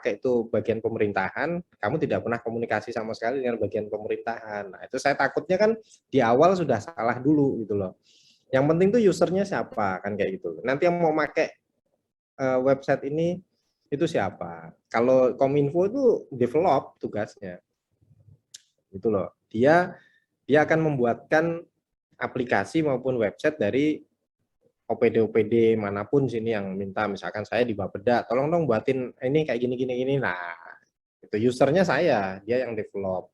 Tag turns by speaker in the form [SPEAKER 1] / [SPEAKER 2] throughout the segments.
[SPEAKER 1] pakai itu bagian pemerintahan, kamu tidak pernah komunikasi sama sekali dengan bagian pemerintahan. Nah, itu saya takutnya kan di awal sudah salah dulu gitu loh. Yang penting tuh usernya siapa kan kayak gitu. Nanti yang mau pakai website ini itu siapa? Kalau Kominfo itu develop tugasnya, gitu loh. Dia akan membuatkan aplikasi maupun website dari OPD manapun sini yang minta, misalkan saya di Bapeda, tolong dong buatin ini kayak gini gini gini. Nah, itu usernya saya, dia yang develop.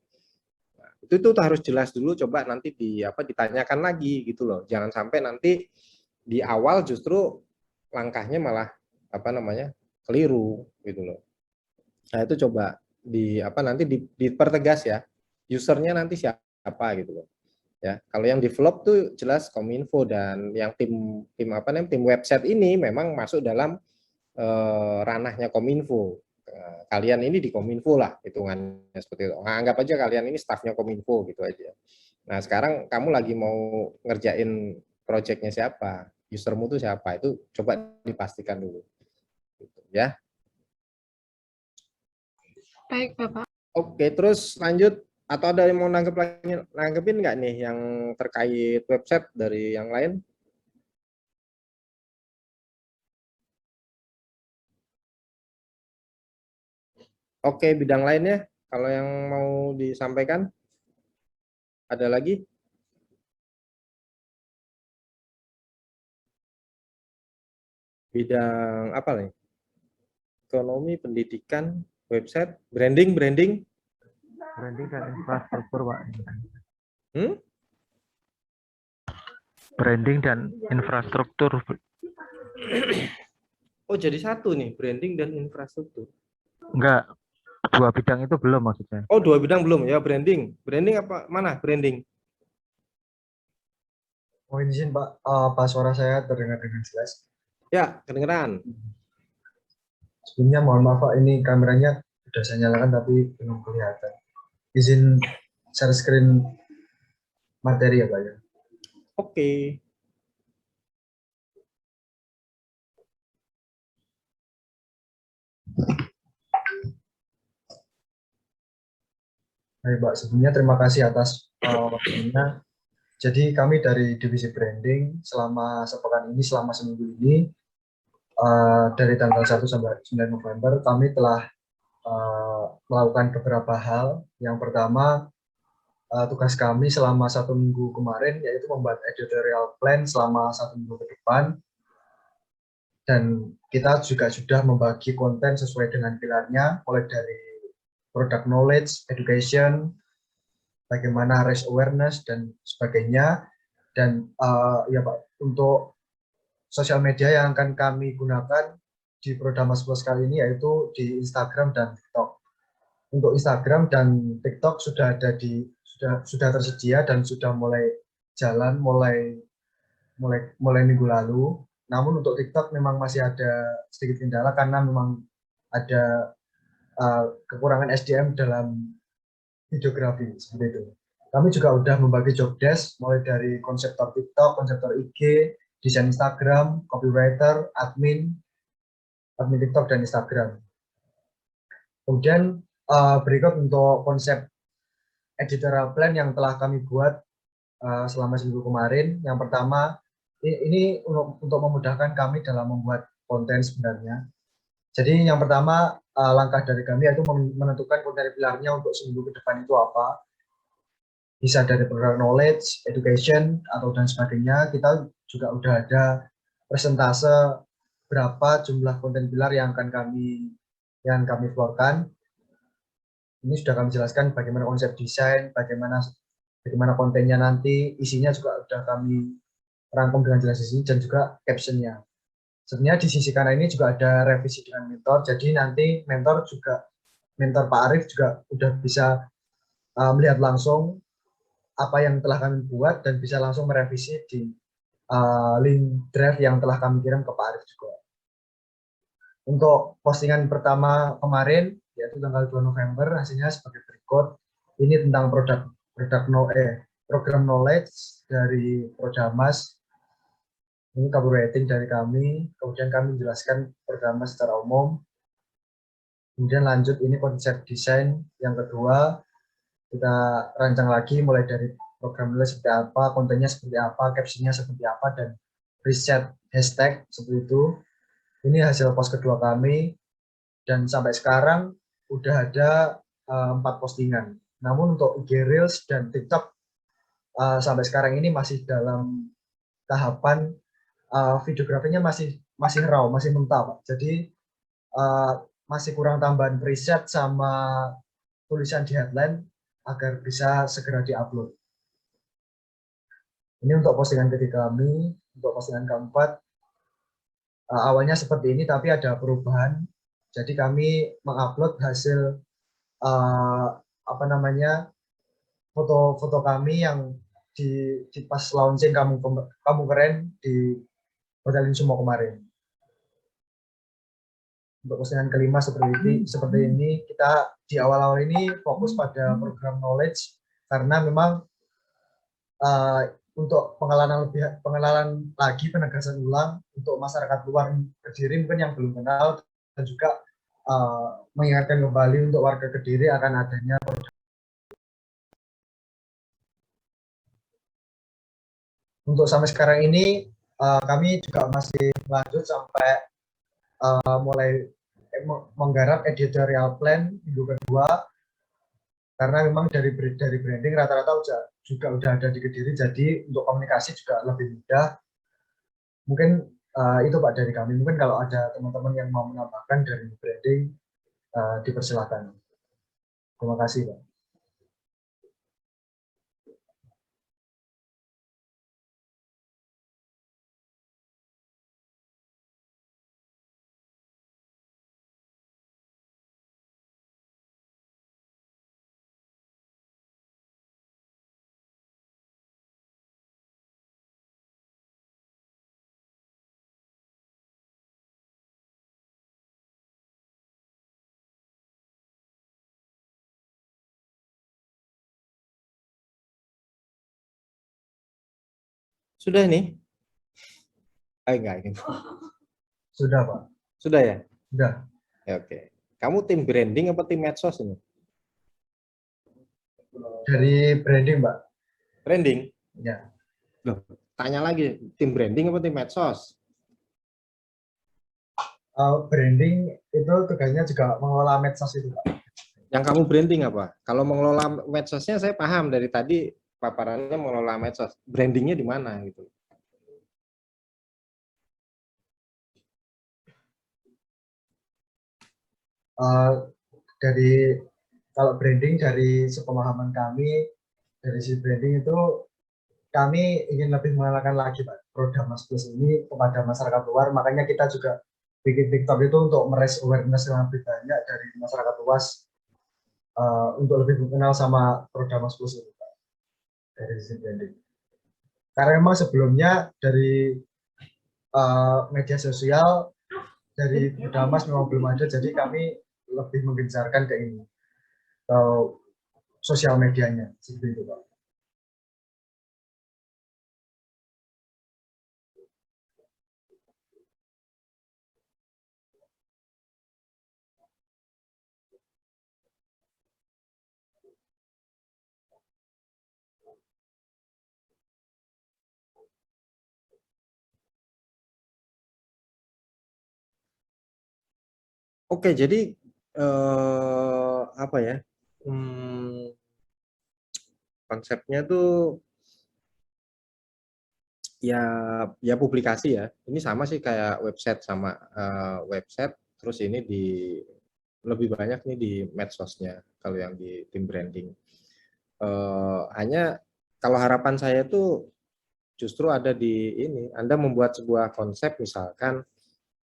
[SPEAKER 1] Nah, itu tuh harus jelas dulu, coba nanti ditanyakan lagi gitu loh. Jangan sampai nanti di awal justru langkahnya malah keliru gitu loh. Nah, itu coba nanti dipertegas ya. Usernya nanti siapa gitu loh. Ya, kalau yang develop tuh jelas Kominfo, dan yang tim website ini memang masuk dalam ranahnya Kominfo. Kalian ini di Kominfo lah hitungannya seperti itu. Nah, anggap aja kalian ini stafnya Kominfo gitu aja. Nah, sekarang kamu lagi mau ngerjain projectnya siapa, usermu tuh siapa, itu coba dipastikan dulu gitu, ya.
[SPEAKER 2] Baik, Bapak.
[SPEAKER 1] Oke, terus lanjut, atau ada yang mau nanggepin nggak nih yang terkait website dari yang lain? Oke, bidang lainnya kalau yang mau disampaikan ada lagi? Bidang apa nih? Ekonomi, pendidikan, website, branding.
[SPEAKER 3] Branding dan infrastruktur, Pak.
[SPEAKER 1] Hmm?
[SPEAKER 3] Branding dan infrastruktur.
[SPEAKER 1] Oh, jadi satu nih, branding dan infrastruktur.
[SPEAKER 3] Enggak, dua bidang itu belum maksudnya.
[SPEAKER 1] Oh, dua bidang belum ya, branding. Branding apa? Mana branding?
[SPEAKER 4] Mohon izin Pak, Pak, suara saya terdengar dengan jelas.
[SPEAKER 1] Ya, kedengeran.
[SPEAKER 4] Sebelumnya mohon maaf Pak, ini kameranya sudah saya nyalakan tapi belum kelihatan. Izin share screen materi ya Pak ya.
[SPEAKER 1] Oke.
[SPEAKER 4] Baik Pak, sebelumnya terima kasih atas waktunya. Jadi kami dari divisi branding selama sepekan ini, selama seminggu ini, dari tanggal 1 sampai 9 November, kami telah melakukan beberapa hal. Yang pertama, tugas kami selama 1 minggu kemarin yaitu membuat editorial plan selama 1 minggu ke depan, dan kita juga sudah membagi konten sesuai dengan pilarnya, mulai dari product knowledge, education, bagaimana raise awareness dan sebagainya. Dan ya Pak, untuk sosial media yang akan kami gunakan di Prodamas Plus kali ini yaitu di Instagram dan TikTok. Untuk Instagram dan TikTok sudah tersedia dan sudah mulai jalan mulai minggu lalu. Namun untuk TikTok memang masih ada sedikit kendala karena memang ada kekurangan SDM dalam videografi seperti itu. Kami juga sudah membagi job desk mulai dari konseptor TikTok, konseptor IG, desain Instagram, copywriter, admin TikTok dan Instagram. Kemudian berikut untuk konsep editorial plan yang telah kami buat selama seminggu kemarin. Yang pertama, ini untuk memudahkan kami dalam membuat konten sebenarnya. Jadi yang pertama, langkah dari kami yaitu menentukan konten pilarnya untuk seminggu ke depan itu apa. Bisa dari product knowledge, education, atau dan sebagainya. Kita juga udah ada persentase berapa jumlah konten pilar yang akan kami keluarkan. Ini sudah kami jelaskan bagaimana konsep desain, bagaimana kontennya nanti, isinya juga sudah kami rangkum dengan jelas di sini, dan juga captionnya. Sebenarnya di sisi kanan ini juga ada revisi dengan mentor, jadi nanti mentor Pak Arief juga udah bisa melihat langsung apa yang telah kami buat dan bisa langsung merevisi di link drive yang telah kami kirim ke Pak Arief juga. Untuk postingan pertama kemarin, yaitu tanggal 2 November, hasilnya sebagai berikut. Ini tentang program knowledge dari Prodamas. Ini copywriting dari kami. Kemudian kami menjelaskan Prodamas secara umum. Kemudian lanjut ini konsep desain yang kedua, kita rancang lagi mulai dari program nulis seperti apa, kontennya seperti apa, captionnya seperti apa, dan riset hashtag seperti itu. Ini hasil post kedua kami, dan sampai sekarang udah ada 4 postingan. Namun untuk IG Reels dan TikTok sampai sekarang ini masih dalam tahapan videografinya masih raw, masih mentah, Pak. Jadi masih kurang tambahan preset sama tulisan di headline agar bisa segera diupload. Ini untuk postingan ketiga kami. Untuk postingan keempat, awalnya seperti ini tapi ada perubahan. Jadi kami mengupload hasil foto-foto kami yang di pas launching kamu keren di Hotel Insumo kemarin. Untuk postingan kelima seperti ini kita di awal-awal ini fokus pada program knowledge karena memang untuk pengenalan lagi, penegasan ulang untuk masyarakat luar Kediri mungkin yang belum kenal, dan juga mengingatkan kembali untuk warga Kediri akan adanya. Untuk sampai sekarang ini kami juga masih lanjut sampai mulai menggarap editorial plan minggu kedua, karena memang dari branding rata-rata juga udah ada di Kediri, jadi untuk komunikasi juga lebih mudah. Mungkin itu Pak dari kami. Mungkin kalau ada teman-teman yang mau menambahkan dari branding, dipersilakan. Terima kasih Pak.
[SPEAKER 1] Sudah nih? Enggak ini.
[SPEAKER 4] Sudah Pak.
[SPEAKER 1] Sudah ya?
[SPEAKER 4] Sudah.
[SPEAKER 1] Ya, oke. Kamu tim branding apa tim medsos ini?
[SPEAKER 4] Dari branding Pak.
[SPEAKER 1] Branding?
[SPEAKER 4] Ya.
[SPEAKER 1] Loh, tanya lagi, tim branding apa tim medsos?
[SPEAKER 4] Branding itu tugasnya juga mengelola medsos itu Pak.
[SPEAKER 1] Yang kamu branding apa? Kalau mengelola medsosnya saya paham dari tadi paparannya mengelola medsos. Brandingnya di mana gitu?
[SPEAKER 4] Dari kalau branding dari sepemahaman kami, dari si branding itu kami ingin lebih mengenalkan lagi Pak produk Mas Plus ini kepada masyarakat luar, makanya kita juga bikin TikTok itu untuk meraise awareness yang lebih banyak dari masyarakat luas untuk lebih mengenal sama produk Mas Plus ini Pak, dari sisi branding. Karena memang sebelumnya dari media sosial dari produk Mas memang belum ada, jadi kami lebih menggencarkan ke ini, atau sosial medianya seperti itu Pak.
[SPEAKER 1] Oke, jadi apa ya? Konsepnya tuh ya publikasi ya. Ini sama sih kayak website sama website. Terus ini lebih banyak nih di medsosnya kalau yang di tim branding. Hanya kalau harapan saya tuh justru ada di ini. Anda membuat sebuah konsep misalkan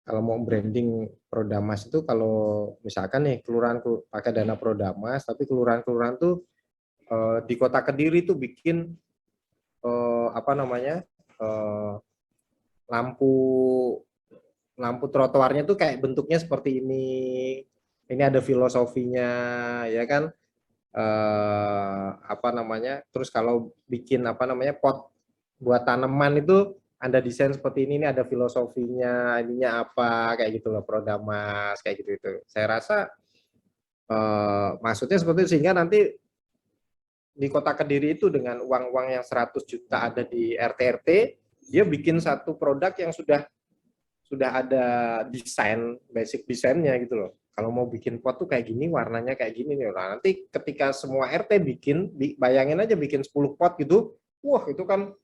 [SPEAKER 1] kalau mau branding Prodamas itu kalau misalkan nih kelurahan pakai dana Prodamas tapi kelurahan-kelurahan tuh di Kota Kediri tuh bikin apa namanya lampu lampu trotoarnya tuh kayak bentuknya seperti ini. Ini ada filosofinya, ya kan? Apa namanya? Terus kalau bikin apa namanya pot buat tanaman itu ada desain seperti ini ada filosofinya, ininya apa kayak gitu loh, Prodamas kayak gitu itu. Saya rasa Maksudnya seperti itu, sehingga nanti di Kota Kediri itu dengan uang-uang yang 100 juta ada di RT-RT, dia bikin satu produk yang sudah ada desain, basic desainnya gitu loh. Kalau mau bikin pot tuh kayak gini, warnanya kayak gini nih. Nah, nanti ketika semua RT bikin, bayangin aja bikin 10 pot gitu, wah itu kan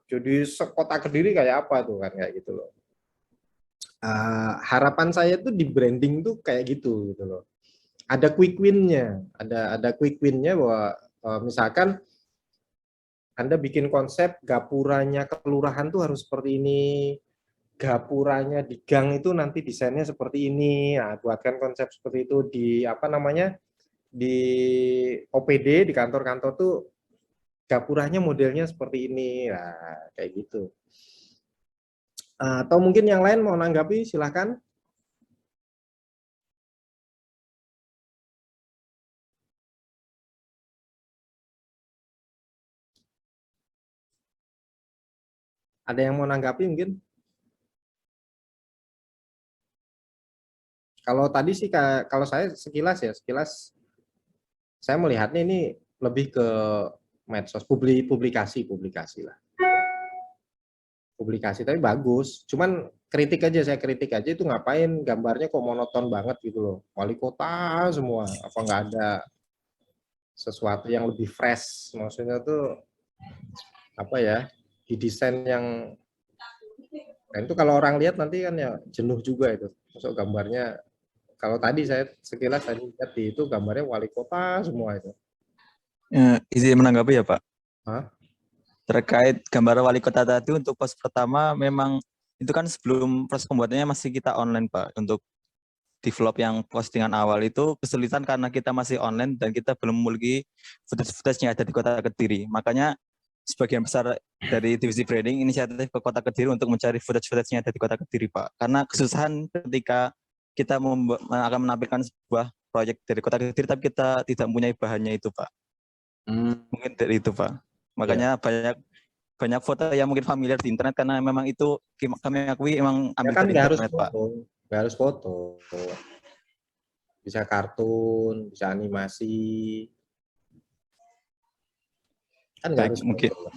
[SPEAKER 1] jadi sekota Kediri kayak apa tuh kan, kayak gitu loh. Harapan saya tuh di branding tuh kayak gitu loh. Ada quick win-nya, ada quick win-nya bahwa misalkan Anda bikin konsep gapuranya kelurahan tuh harus seperti ini, gapuranya di gang itu nanti desainnya seperti ini. Nah, buatkan konsep seperti itu di apa namanya, di OPD, di kantor-kantor tuh gapuranya modelnya seperti ini. Nah, kayak gitu. Atau mungkin yang lain mau nanggapi, silakan. Ada yang mau nanggapi mungkin? Kalau tadi sih, kalau saya sekilas ya, sekilas saya melihatnya ini lebih ke medsos, publikasi lah. Publikasi tapi bagus. Cuman kritik aja, saya kritik aja itu ngapain gambarnya kok monoton banget gitu loh. Wali kota semua, apa nggak ada sesuatu yang lebih fresh? Maksudnya tuh apa ya? Didesain yang, nah itu kalau orang lihat nanti kan ya jenuh juga itu. Masuk gambarnya, kalau tadi saya sekilas tadi lihat di itu gambarnya wali kota semua itu.
[SPEAKER 2] Izin menanggapi ya Pak.
[SPEAKER 1] Hah?
[SPEAKER 2] Terkait gambar wali kota tadi, untuk pos pertama memang itu kan sebelum proses pembuatannya masih kita online Pak. Untuk develop yang postingan awal itu kesulitan karena kita masih online dan kita belum memiliki footage-footage-nya ada di Kota Kediri. Makanya sebagian besar dari divisi branding inisiatif ke Kota Kediri untuk mencari footage-footage-nya ada di Kota Kediri Pak. Karena kesusahan ketika kita akan menampilkan sebuah proyek dari Kota Kediri tapi kita tidak mempunyai bahannya itu Pak. Mungkin dari itu Pak. Makanya banyak foto yang mungkin familiar di internet karena memang itu kami akui emang ambil
[SPEAKER 1] Ya kan
[SPEAKER 2] dari internet Pak.
[SPEAKER 1] Nggak harus foto, bisa kartun, bisa animasi, kan nggak harus
[SPEAKER 2] Mungkin
[SPEAKER 1] foto.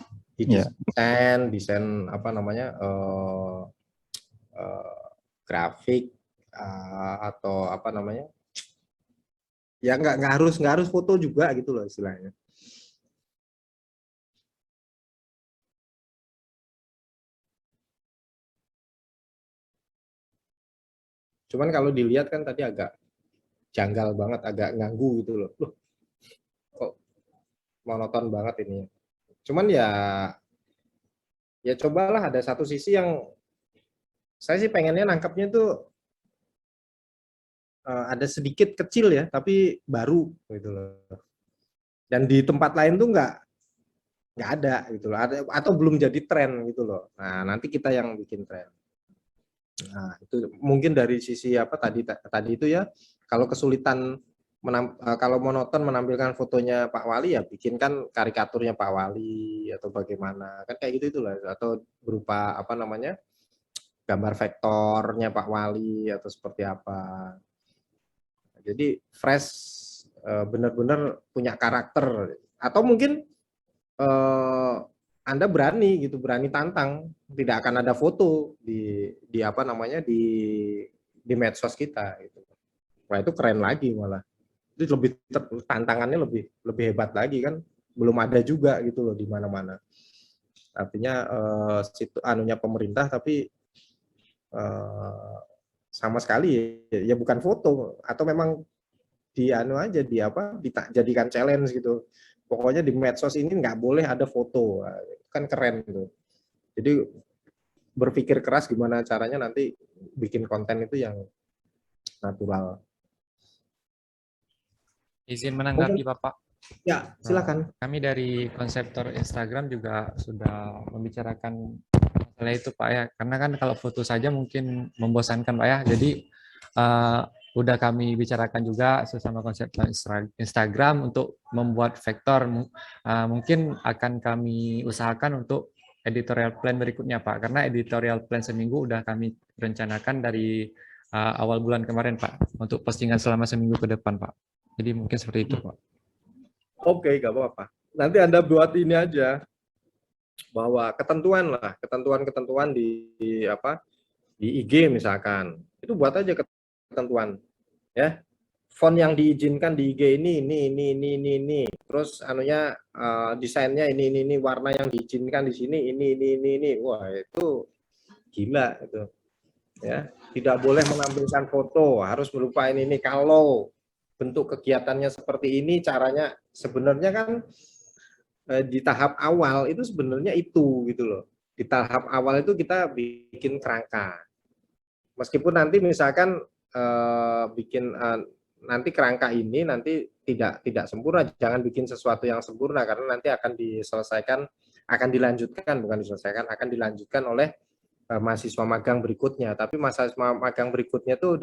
[SPEAKER 1] Desain apa namanya, grafik atau apa namanya, ya nggak harus foto juga gitu loh istilahnya. Cuman kalau dilihat kan tadi agak janggal banget, agak ganggu gitu loh. Loh, kok monoton banget ini. Cuman ya cobalah ada satu sisi yang saya sih pengennya nangkapnya tuh ada sedikit kecil ya, tapi baru gitu loh. Dan di tempat lain tuh nggak ada gitu loh, atau belum jadi tren gitu loh. Nah, nanti kita yang bikin tren. Nah, itu mungkin dari sisi apa tadi itu ya, kalau kesulitan kalau monoton menampilkan fotonya Pak Wali ya bikinkan karikaturnya Pak Wali atau bagaimana, kan kayak gitu itulah, atau berupa apa namanya, gambar vektornya Pak Wali atau seperti apa. Jadi fresh, benar-benar punya karakter, atau mungkin Anda berani gitu, berani tantang, tidak akan ada foto di apa namanya, di medsos kita gitu. Wah, itu keren lagi malah. Itu lebih tantangannya lebih hebat lagi kan, belum ada juga gitu loh di mana-mana. Artinya situ anunya pemerintah tapi sama sekali ya bukan foto, atau memang di anu aja, di apa, dijadikan challenge gitu. Pokoknya di medsos ini nggak boleh ada foto, kan keren gitu. Jadi berpikir keras gimana caranya nanti bikin konten itu yang natural.
[SPEAKER 5] Izin menanggapi Bapak.
[SPEAKER 1] Ya, silakan.
[SPEAKER 5] Kami dari konseptor Instagram juga sudah membicarakan masalah itu Pak ya. Karena kan kalau foto saja mungkin membosankan Pak ya. Jadi udah kami bicarakan juga sesama konseptor Instagram untuk membuat vektor. Mungkin akan kami usahakan untuk editorial plan berikutnya Pak. Karena editorial plan seminggu udah kami rencanakan dari awal bulan kemarin Pak. Untuk postingan selama seminggu ke depan Pak. Jadi mungkin seperti itu, Pak.
[SPEAKER 1] Oke, nggak apa-apa. Nanti Anda buat ini aja, bahwa ketentuan lah, ketentuan-ketentuan di apa, di IG misalkan, itu buat aja ketentuan, ya. Font yang diizinkan di IG ini. Terus anunya desainnya ini, warna yang diizinkan di sini ini. Wah, itu gila itu. Ya, tidak boleh menampilkan foto, harus berupa ini. Kalau bentuk kegiatannya seperti ini, caranya sebenarnya kan di tahap awal itu sebenarnya itu gitu loh. Di tahap awal itu kita bikin kerangka. Meskipun nanti misalkan bikin nanti kerangka ini nanti tidak sempurna, jangan bikin sesuatu yang sempurna karena nanti akan diselesaikan, akan dilanjutkan, bukan diselesaikan, akan dilanjutkan oleh mahasiswa magang berikutnya. Tapi mahasiswa magang berikutnya tuh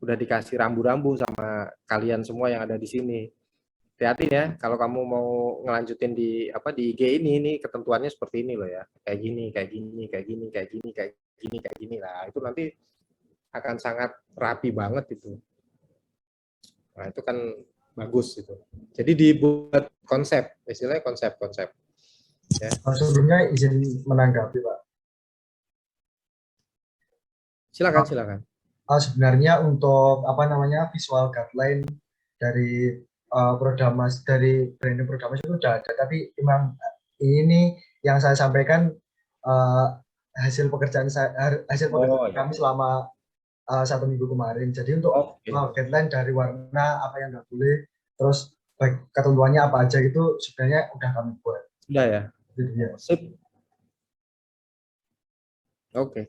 [SPEAKER 1] udah dikasih rambu-rambu sama kalian semua yang ada di sini. Hati-hati ya, kalau kamu mau ngelanjutin di apa di IG ini ketentuannya seperti ini loh ya, kayak gini lah. Itu nanti akan sangat rapi banget itu. Nah, itu kan bagus itu. Jadi dibuat konsep, istilahnya konsep. Ya.
[SPEAKER 4] Sebelumnya izin menanggapi, Pak.
[SPEAKER 1] Silakan.
[SPEAKER 4] Sebenarnya untuk apa namanya visual guideline dari Prodamas, dari branding Prodamas itu sudah ada, tapi memang ini yang saya sampaikan hasil pekerjaan kami selama 1 minggu kemarin. Jadi untuk guideline dari warna apa yang nggak boleh, terus ketentuannya apa aja itu sebenarnya udah kami buat.
[SPEAKER 1] Sudah ya.
[SPEAKER 4] Gitu, ya.
[SPEAKER 1] Sip. Oke.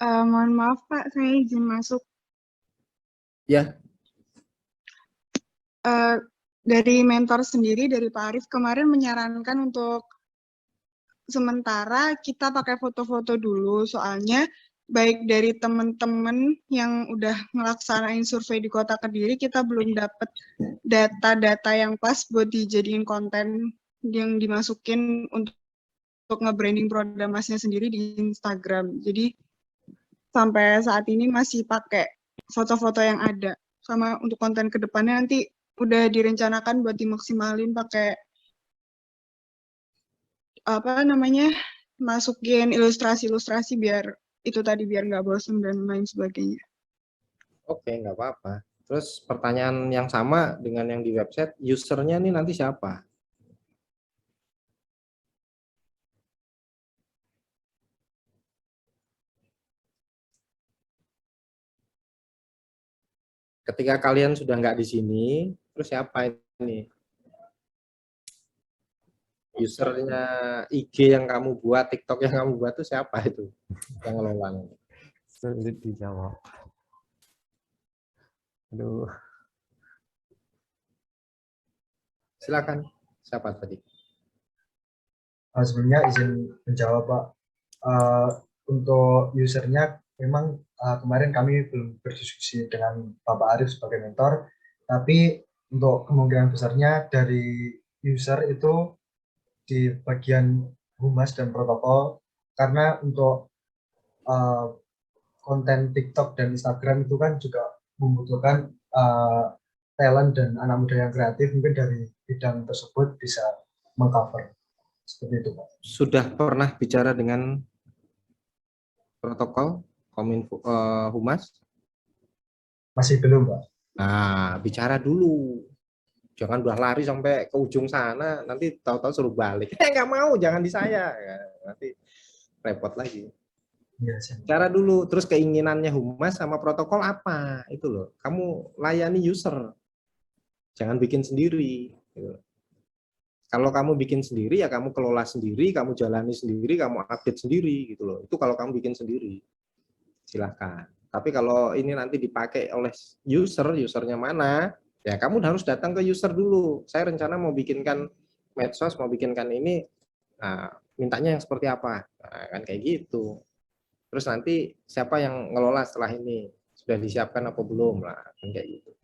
[SPEAKER 6] Mohon maaf Pak, saya izin masuk.
[SPEAKER 1] Ya.
[SPEAKER 6] Dari mentor sendiri, dari Pak Arif kemarin menyarankan untuk sementara kita pakai foto-foto dulu, soalnya baik dari teman-teman yang udah ngelaksanain survei di Kota Kediri, kita belum dapat data-data yang pas buat dijadiin konten yang dimasukin untuk nge-branding Prodamasnya sendiri di Instagram. Jadi sampai saat ini masih pakai foto-foto yang ada. Sama untuk konten kedepannya nanti udah direncanakan buat dimaksimalin pakai apa namanya, masukin ilustrasi-ilustrasi biar itu tadi biar nggak bosan dan lain sebagainya.
[SPEAKER 1] Oke, nggak apa-apa. Terus pertanyaan yang sama dengan yang di website, usernya nih nanti siapa? Ketika kalian sudah nggak di sini, terus siapa ini? Usernya IG yang kamu buat, TikTok yang kamu buat itu siapa itu? Yang ngelola.
[SPEAKER 5] Sulit dijawab. Aduh.
[SPEAKER 1] Silakan. Siapa tadi?
[SPEAKER 4] Sebenarnya izin menjawab, Pak. Untuk usernya memang kemarin kami belum berdiskusi dengan Bapak Arif sebagai mentor, tapi untuk kemungkinan besarnya dari user itu di bagian humas dan protokol, karena untuk konten TikTok dan Instagram itu kan juga membutuhkan talent dan anak muda yang kreatif, mungkin dari bidang tersebut bisa mengcover. Seperti itu, Pak.
[SPEAKER 1] Sudah pernah bicara dengan protokol Kominfo Humas?
[SPEAKER 4] Masih belum, Pak.
[SPEAKER 1] Nah, bicara dulu. Jangan udah lari sampai ke ujung sana, nanti tahu-tahu suruh balik. Nggak mau, jangan di saya. Nanti repot lagi.
[SPEAKER 4] Ya,
[SPEAKER 1] bicara dulu, terus keinginannya Humas sama protokol apa? Itu loh. Kamu layani user. Jangan bikin sendiri. Gitu. Kalau kamu bikin sendiri, ya kamu kelola sendiri, kamu jalani sendiri, kamu update sendiri, gitu loh. Itu kalau kamu bikin sendiri, silahkan. Tapi kalau ini nanti dipakai oleh usernya mana, ya kamu harus datang ke user dulu. Saya rencana mau bikinkan medsos, mau bikinkan ini, nah, mintanya yang seperti apa, nah, kan kayak gitu. Terus nanti siapa yang ngelola setelah ini, sudah disiapkan apa belum, lah, kan kayak gitu.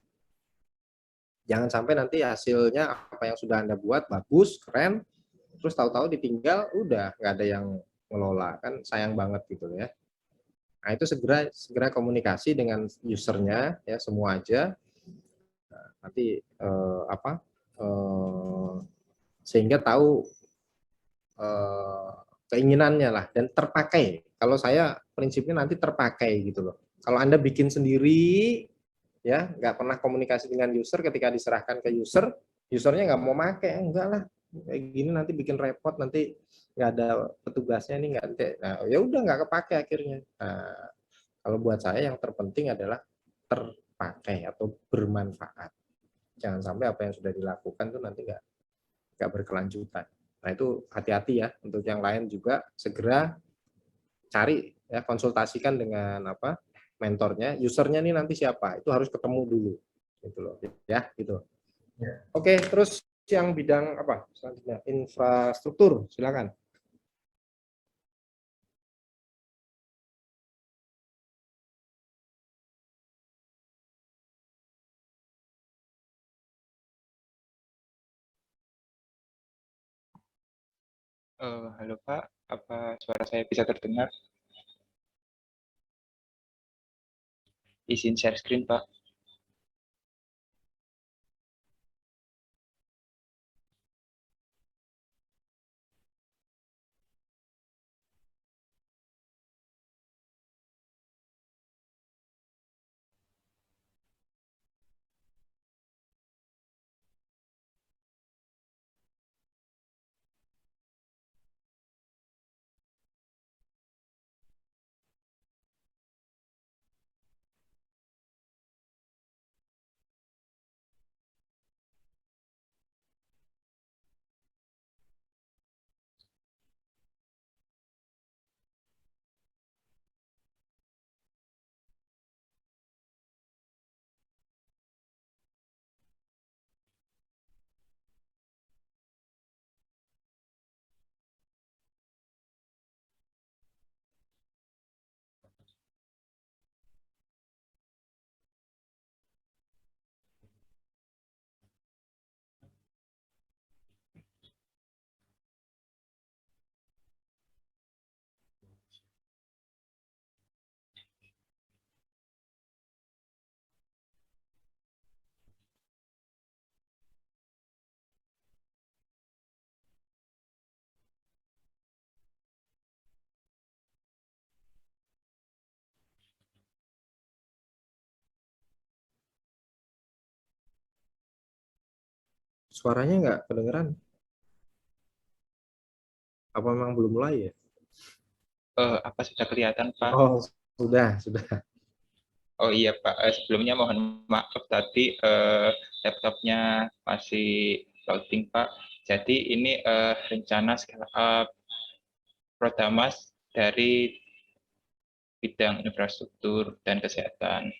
[SPEAKER 1] Jangan sampai nanti hasilnya apa yang sudah Anda buat bagus, keren, terus tahu-tahu ditinggal, udah nggak ada yang ngelola, kan sayang banget gitu ya. Nah, itu segera komunikasi dengan usernya ya, semua aja. Nah, nanti sehingga tahu keinginannya lah dan terpakai. Kalau saya prinsipnya nanti terpakai gitu loh. Kalau Anda bikin sendiri ya, nggak pernah komunikasi dengan user, ketika diserahkan ke user, usernya nggak mau pakai, enggak lah, kayak gini nanti bikin repot, nanti nggak ada petugasnya, ini nggak, nah ya udah nggak kepake akhirnya. Nah, kalau buat saya yang terpenting adalah terpakai atau bermanfaat. Jangan sampai apa yang sudah dilakukan tuh nanti nggak berkelanjutan. Nah itu hati-hati ya. Untuk yang lain juga segera cari ya, konsultasikan dengan mentornya, usernya nih nanti siapa, itu harus ketemu dulu gitu loh ya, gitu.
[SPEAKER 4] Ya.
[SPEAKER 1] Oke, terus yang bidang apa selanjutnya, infrastruktur, silakan.
[SPEAKER 7] Halo Pak, apa suara saya bisa terdengar? Izin share screen Pak.
[SPEAKER 1] Suaranya nggak kedengeran, apa memang belum mulai ya?
[SPEAKER 7] Apa sudah kelihatan Pak?
[SPEAKER 1] Oh, sudah.
[SPEAKER 7] Oh iya Pak, sebelumnya mohon maaf tadi laptopnya masih loading Pak. Jadi ini rencana scale up Prodamas dari bidang infrastruktur dan kesehatan.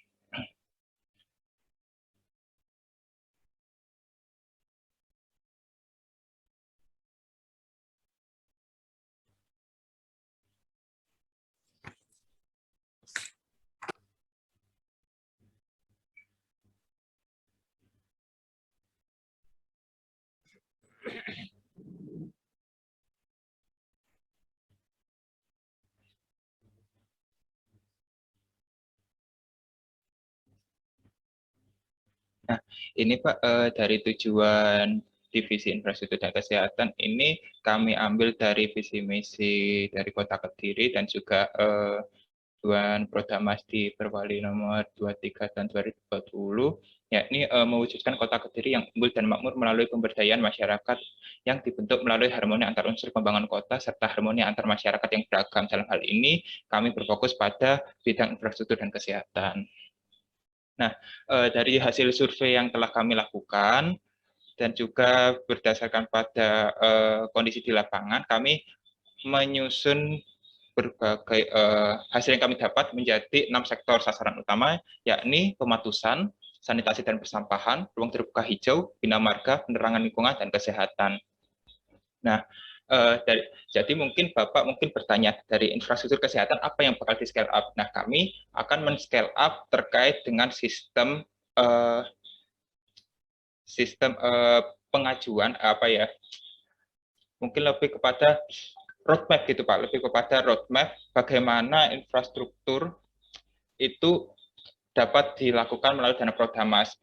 [SPEAKER 7] Nah, ini Pak, dari tujuan Divisi Infrastruktur dan Kesehatan ini kami ambil dari visi misi dari Kota Kediri dan juga tujuan Prodamas di Perwali nomor 23 tahun 2020, yakni mewujudkan Kota Kediri yang unggul dan makmur melalui pemberdayaan masyarakat yang dibentuk melalui harmoni antar unsur pembangunan kota serta harmoni antar masyarakat yang beragam. Dalam hal ini kami berfokus pada bidang infrastruktur dan kesehatan. Nah, dari hasil survei yang telah kami lakukan dan juga berdasarkan pada kondisi di lapangan, kami menyusun berbagai hasil yang kami dapat menjadi 6 sektor sasaran utama, yakni pematusan, sanitasi dan persampahan, ruang terbuka hijau, bina marga, penerangan lingkungan, dan kesehatan. Nah, jadi mungkin Bapak bertanya dari infrastruktur kesehatan apa yang bakal di scale up. Nah, kami akan men-scale up terkait dengan sistem pengajuan mungkin lebih kepada roadmap gitu Pak, lebih kepada roadmap bagaimana infrastruktur itu dapat dilakukan melalui dana Prodamas.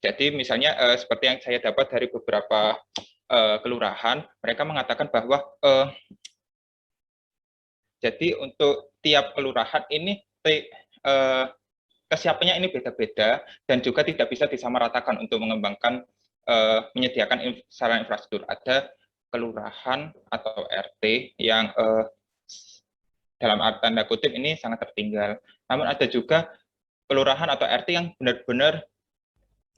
[SPEAKER 7] Jadi misalnya seperti yang saya dapat dari beberapa kelurahan, mereka mengatakan bahwa jadi untuk tiap kelurahan ini kesiapannya ini beda-beda dan juga tidak bisa disamaratakan untuk mengembangkan menyediakan sarana infrastruktur. Ada kelurahan atau RT yang dalam tanda kutip ini sangat tertinggal. Namun ada juga kelurahan atau RT yang benar-benar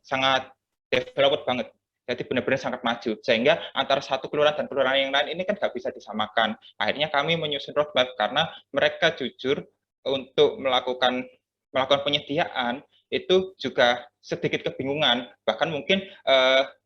[SPEAKER 7] sangat developed banget. Jadi benar-benar sangat maju, sehingga antara satu kelurahan dan kelurahan yang lain ini kan nggak bisa disamakan. Akhirnya kami menyusun roadmap karena mereka jujur untuk melakukan penyediaan itu juga sedikit kebingungan. Bahkan mungkin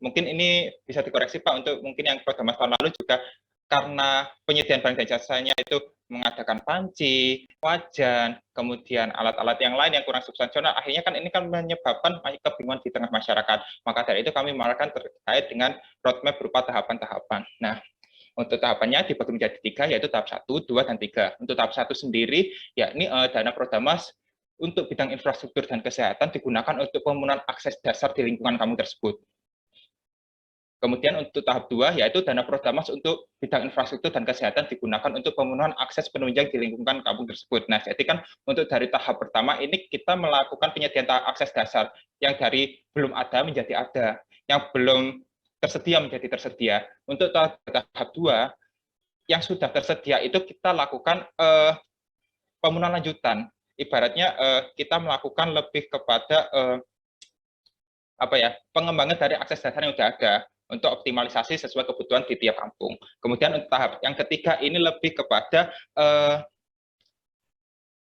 [SPEAKER 7] ini bisa dikoreksi Pak untuk mungkin yang Prodamas tahun lalu juga karena penyediaan barang dan jasanya itu mengadakan panci, wajan, kemudian alat-alat yang lain yang kurang substansial, akhirnya kan ini kan menyebabkan kebingungan di tengah masyarakat. Maka dari itu kami mengarahkan terkait dengan roadmap berupa tahapan-tahapan. Nah, untuk tahapannya dibagi menjadi 3, yaitu tahap 1, 2, dan 3. Untuk tahap 1 sendiri, yakni dana Prodamas untuk bidang infrastruktur dan kesehatan digunakan untuk pemenuhan akses dasar di lingkungan kampung tersebut. Kemudian untuk tahap 2, yaitu dana Prodamas untuk bidang infrastruktur dan kesehatan digunakan untuk pemenuhan akses penunjang di lingkungan kampung tersebut. Nah, jadi kan untuk dari tahap pertama ini kita melakukan penyediaan akses dasar yang dari belum ada menjadi ada, yang belum tersedia menjadi tersedia. Untuk tahap 2, yang sudah tersedia itu kita lakukan pemenuhan lanjutan. Ibaratnya kita melakukan lebih kepada pengembangan dari akses dasar yang sudah ada untuk optimalisasi sesuai kebutuhan di tiap kampung. Kemudian untuk tahap yang ketiga ini lebih kepada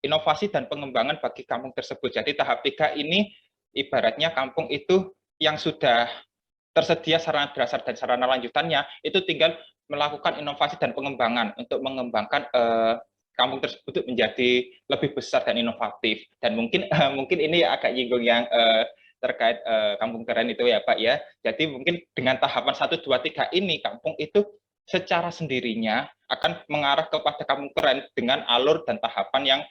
[SPEAKER 7] inovasi dan pengembangan bagi kampung tersebut. Jadi tahap 3 ini ibaratnya kampung itu yang sudah tersedia sarana dasar dan sarana lanjutannya, itu tinggal melakukan inovasi dan pengembangan untuk mengembangkan kampung tersebut menjadi lebih besar dan inovatif. Dan mungkin ini agak nyinggung yang terkait kampung keren itu ya Pak ya. Jadi mungkin dengan tahapan 1, 2, 3 ini kampung itu secara sendirinya akan mengarah kepada kampung keren dengan alur dan tahapan yang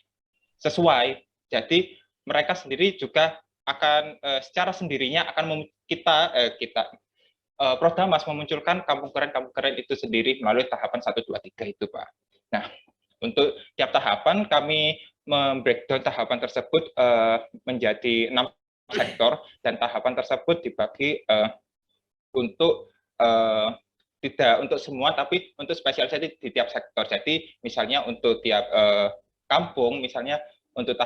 [SPEAKER 7] sesuai. Jadi mereka sendiri juga akan secara sendirinya akan Prodamas memunculkan kampung keren itu sendiri melalui tahapan 1, 2, 3 itu Pak. Nah, untuk tiap tahapan kami membreakdown tahapan tersebut menjadi 6 sektor, dan tahapan tersebut dibagi tidak untuk semua, tapi untuk spesialisasi di tiap sektor. Jadi misalnya untuk tiap kampung, misalnya untuk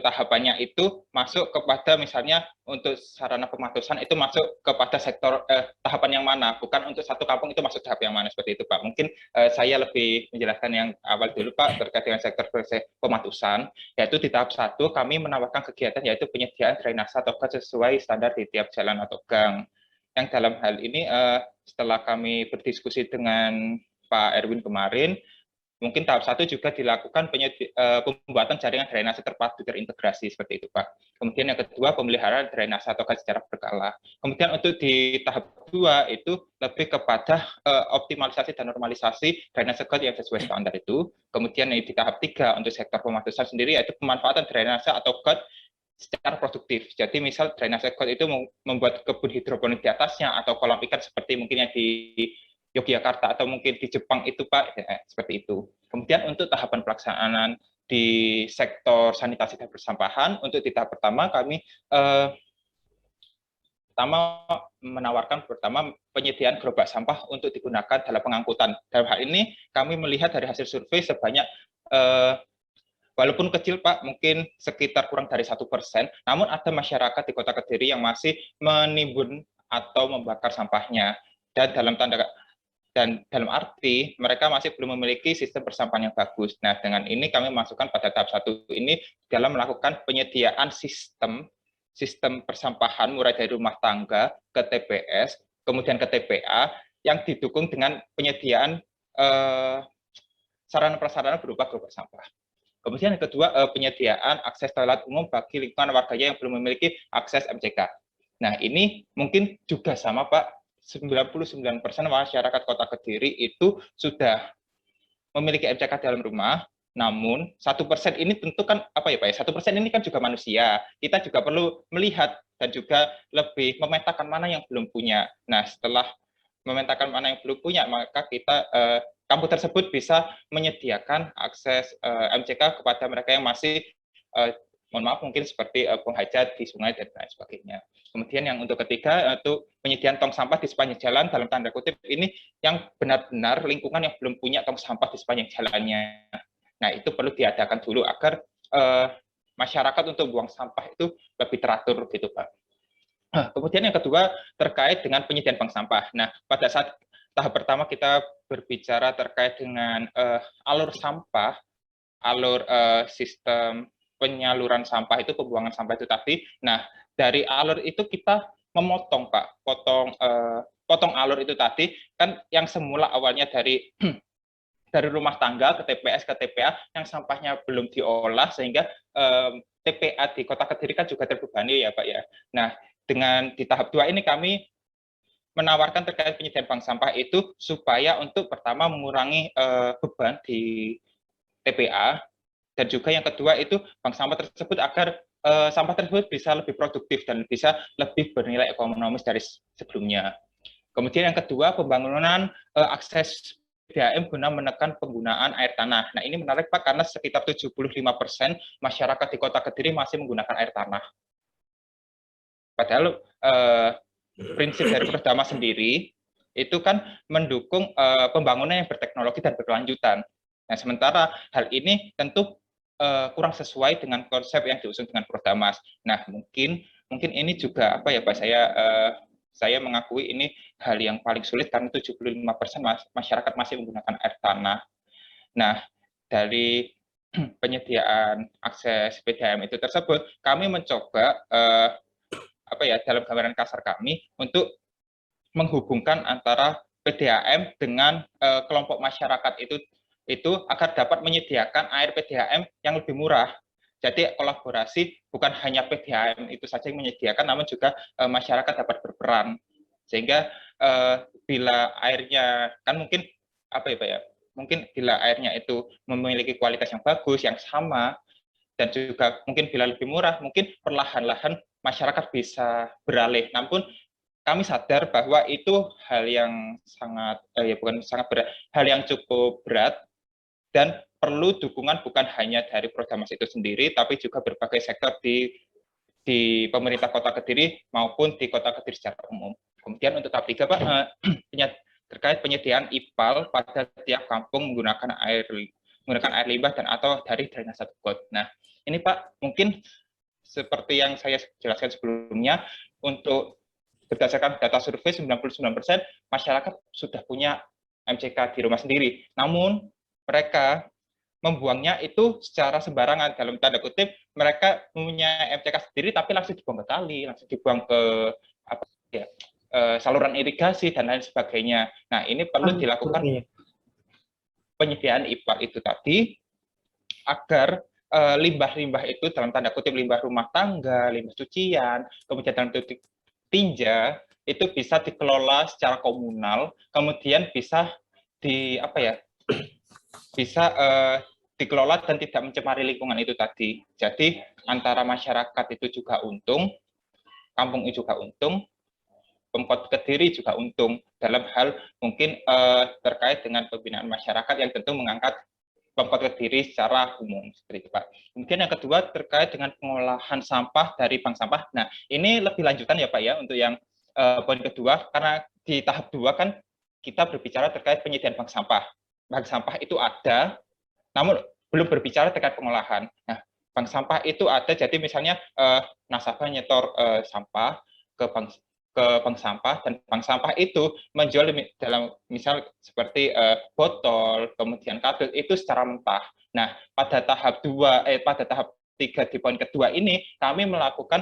[SPEAKER 7] tahapannya itu masuk kepada misalnya untuk sarana pematusan itu masuk kepada sektor tahapan yang mana, bukan untuk satu kampung itu masuk tahap yang mana, seperti itu Pak. Mungkin saya lebih menjelaskan yang awal dulu Pak terkait dengan sektor pematusan, yaitu di tahap 1 kami menawarkan kegiatan yaitu penyediaan drainase atau gas sesuai standar di tiap jalan atau gang. Yang dalam hal ini setelah kami berdiskusi dengan Pak Erwin kemarin, mungkin tahap 1 juga dilakukan pembuatan jaringan drainase terpadu terintegrasi, seperti itu Pak. Kemudian yang kedua, pemeliharaan drainase atau gas secara berkala. Kemudian untuk di tahap 2 itu lebih kepada optimalisasi dan normalisasi drainase gas yang sesuai standar itu. Kemudian di tahap 3 untuk sektor pematusan sendiri yaitu pemanfaatan drainase atau gas secara produktif. Jadi misal drainase gas itu membuat kebun hidroponik di atasnya atau kolam ikan seperti mungkin yang di Yogyakarta atau mungkin di Jepang itu Pak, seperti itu. Kemudian untuk tahapan pelaksanaan di sektor sanitasi dan persampahan, untuk di tahap pertama kami menawarkan penyediaan gerobak sampah untuk digunakan dalam pengangkutan. Dalam hal ini kami melihat dari hasil survei sebanyak walaupun kecil Pak, mungkin sekitar kurang dari 1%, namun ada masyarakat di Kota Kediri yang masih menimbun atau membakar sampahnya. Dan dalam arti mereka masih belum memiliki sistem persampahan yang bagus. Nah, dengan ini kami masukkan pada tahap 1 ini dalam melakukan penyediaan sistem persampahan mulai dari rumah tangga ke TPS, kemudian ke TPA, yang didukung dengan penyediaan sarana prasarana berupa gerobak sampah. Kemudian yang kedua, penyediaan akses toilet umum bagi lingkungan warganya yang belum memiliki akses MCK. Nah, ini mungkin juga sama Pak, 99% masyarakat Kota Kediri itu sudah memiliki MCK dalam rumah. Namun 1% ini tentu kan apa ya Pak ya, 1% ini kan juga manusia. Kita juga perlu melihat dan juga lebih memetakan mana yang belum punya. Nah, setelah memetakan mana yang belum punya, maka kita kampus tersebut bisa menyediakan akses MCK kepada mereka yang masih mohon maaf mungkin seperti penghajat di sungai dan lain sebagainya. Kemudian yang untuk ketiga, untuk penyediaan tong sampah di sepanjang jalan, dalam tanda kutip ini yang benar-benar lingkungan yang belum punya tong sampah di sepanjang jalannya. Nah, itu perlu diadakan dulu agar masyarakat untuk buang sampah itu lebih teratur gitu, Pak. Kemudian yang kedua terkait dengan penyediaan bank sampah. Nah, pada saat tahap pertama kita berbicara terkait dengan alur sampah, alur sistem penyaluran sampah itu, pembuangan sampah itu tadi. Nah, dari alur itu kita memotong, Pak, potong alur itu tadi kan yang semula awalnya dari rumah tangga ke TPS ke TPA yang sampahnya belum diolah sehingga TPA di Kota Kediri kan juga terbebani ya Pak ya. Nah, dengan di tahap 2 ini kami menawarkan terkait penyediaan bank sampah itu supaya untuk pertama mengurangi beban di TPA dan juga yang kedua itu bank sampah tersebut agar sampah tersebut bisa lebih produktif dan bisa lebih bernilai ekonomis dari sebelumnya. Kemudian yang kedua pembangunan akses PDAM guna menekan penggunaan air tanah. Nah, ini menarik Pak karena sekitar 75% masyarakat di Kota Kediri masih menggunakan air tanah. Padahal prinsip dari Prodama sendiri itu kan mendukung pembangunan yang berteknologi dan berkelanjutan. Nah, sementara hal ini tentu kurang sesuai dengan konsep yang diusung dengan Prodamas. Nah, mungkin ini juga apa ya Pak, saya mengakui ini hal yang paling sulit karena 75% masyarakat masih menggunakan air tanah. Nah, dari penyediaan akses PDAM itu tersebut, kami mencoba apa ya dalam gambaran kasar kami untuk menghubungkan antara PDAM dengan kelompok masyarakat itu agar dapat menyediakan air PDAM yang lebih murah. Jadi kolaborasi bukan hanya PDAM itu saja yang menyediakan, namun juga masyarakat dapat berperan. Sehingga bila airnya kan mungkin apa ya Pak ya, mungkin bila airnya itu memiliki kualitas yang bagus, yang sama, dan juga mungkin bila lebih murah, mungkin perlahan-lahan masyarakat bisa beralih. Namun kami sadar bahwa itu hal yang sangat ya bukan sangat berat, hal yang cukup berat dan perlu dukungan bukan hanya dari Prodamas itu sendiri, tapi juga berbagai sektor di pemerintah Kota Kediri maupun di Kota Kediri secara umum. Kemudian untuk tahap 3 Pak, terkait penyediaan IPAL pada tiap kampung menggunakan air limbah dan atau dari drainase got. Nah, ini Pak mungkin seperti yang saya jelaskan sebelumnya, untuk berdasarkan data survei 99% masyarakat sudah punya MCK di rumah sendiri. Namun mereka membuangnya itu secara sembarangan, dalam tanda kutip mereka punya MCK sendiri tapi langsung dibuang ke kali, langsung dibuang ke apa ya, saluran irigasi dan lain sebagainya. Nah, ini perlu dilakukan penyediaan IPAL itu tadi agar limbah-limbah itu dalam tanda kutip limbah rumah tangga, limbah cucian, kemudian dalam titik tinja itu bisa dikelola secara komunal, kemudian bisa bisa dikelola dan tidak mencemari lingkungan itu tadi. Jadi antara masyarakat itu juga untung, kampung itu juga untung, Pemkot Kediri juga untung dalam hal mungkin terkait dengan pembinaan masyarakat yang tentu mengangkat Pemkot Kediri secara umum seperti itu Pak. Kemudian yang kedua terkait dengan pengolahan sampah dari bank sampah. Nah, ini lebih lanjutan ya Pak ya untuk yang poin kedua, karena di tahap 2 kan kita berbicara terkait penyediaan bank sampah. Bank sampah itu ada, namun belum berbicara terkait pengolahan. Nah, bank sampah itu ada, jadi misalnya nasabah nyetor sampah ke bank sampah, dan bank sampah itu menjual dalam misal seperti botol, kemudian kardus itu secara mentah. Nah, pada tahap 3 di poin kedua ini kami melakukan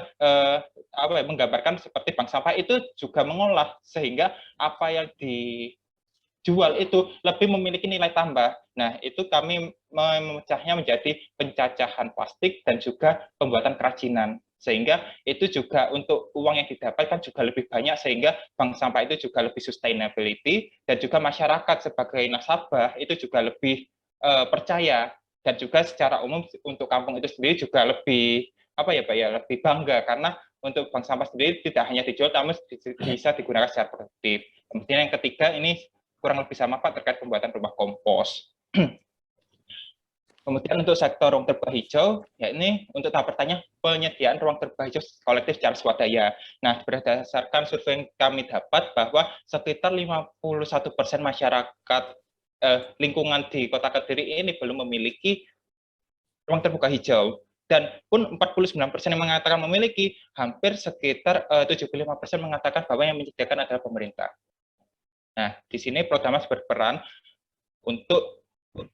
[SPEAKER 7] menggambarkan seperti bank sampah itu juga mengolah sehingga apa yang dijual itu lebih memiliki nilai tambah. Nah, itu kami memecahnya menjadi pencacahan plastik dan juga pembuatan kerajinan. Sehingga itu juga untuk uang yang didapatkan juga lebih banyak, sehingga bank sampah itu juga lebih sustainability, dan juga masyarakat sebagai nasabah itu juga lebih percaya, dan juga secara umum untuk kampung itu sendiri juga lebih apa ya Pak ya, lebih bangga karena untuk bank sampah sendiri tidak hanya dijual namun bisa digunakan secara produktif. Kemudian yang ketiga ini kurang lebih sama Pak terkait pembuatan rumah kompos. Kemudian untuk sektor ruang terbuka hijau, ya ini untuk tahap pertama penyediaan ruang terbuka hijau kolektif secara swadaya. Nah, berdasarkan survei yang kami dapat bahwa sekitar 51% masyarakat lingkungan di Kota Kediri ini belum memiliki ruang terbuka hijau. Dan pun 49% yang mengatakan memiliki, hampir sekitar 75% mengatakan bahwa yang menyediakan adalah pemerintah. Nah, di sini Prodamas berperan untuk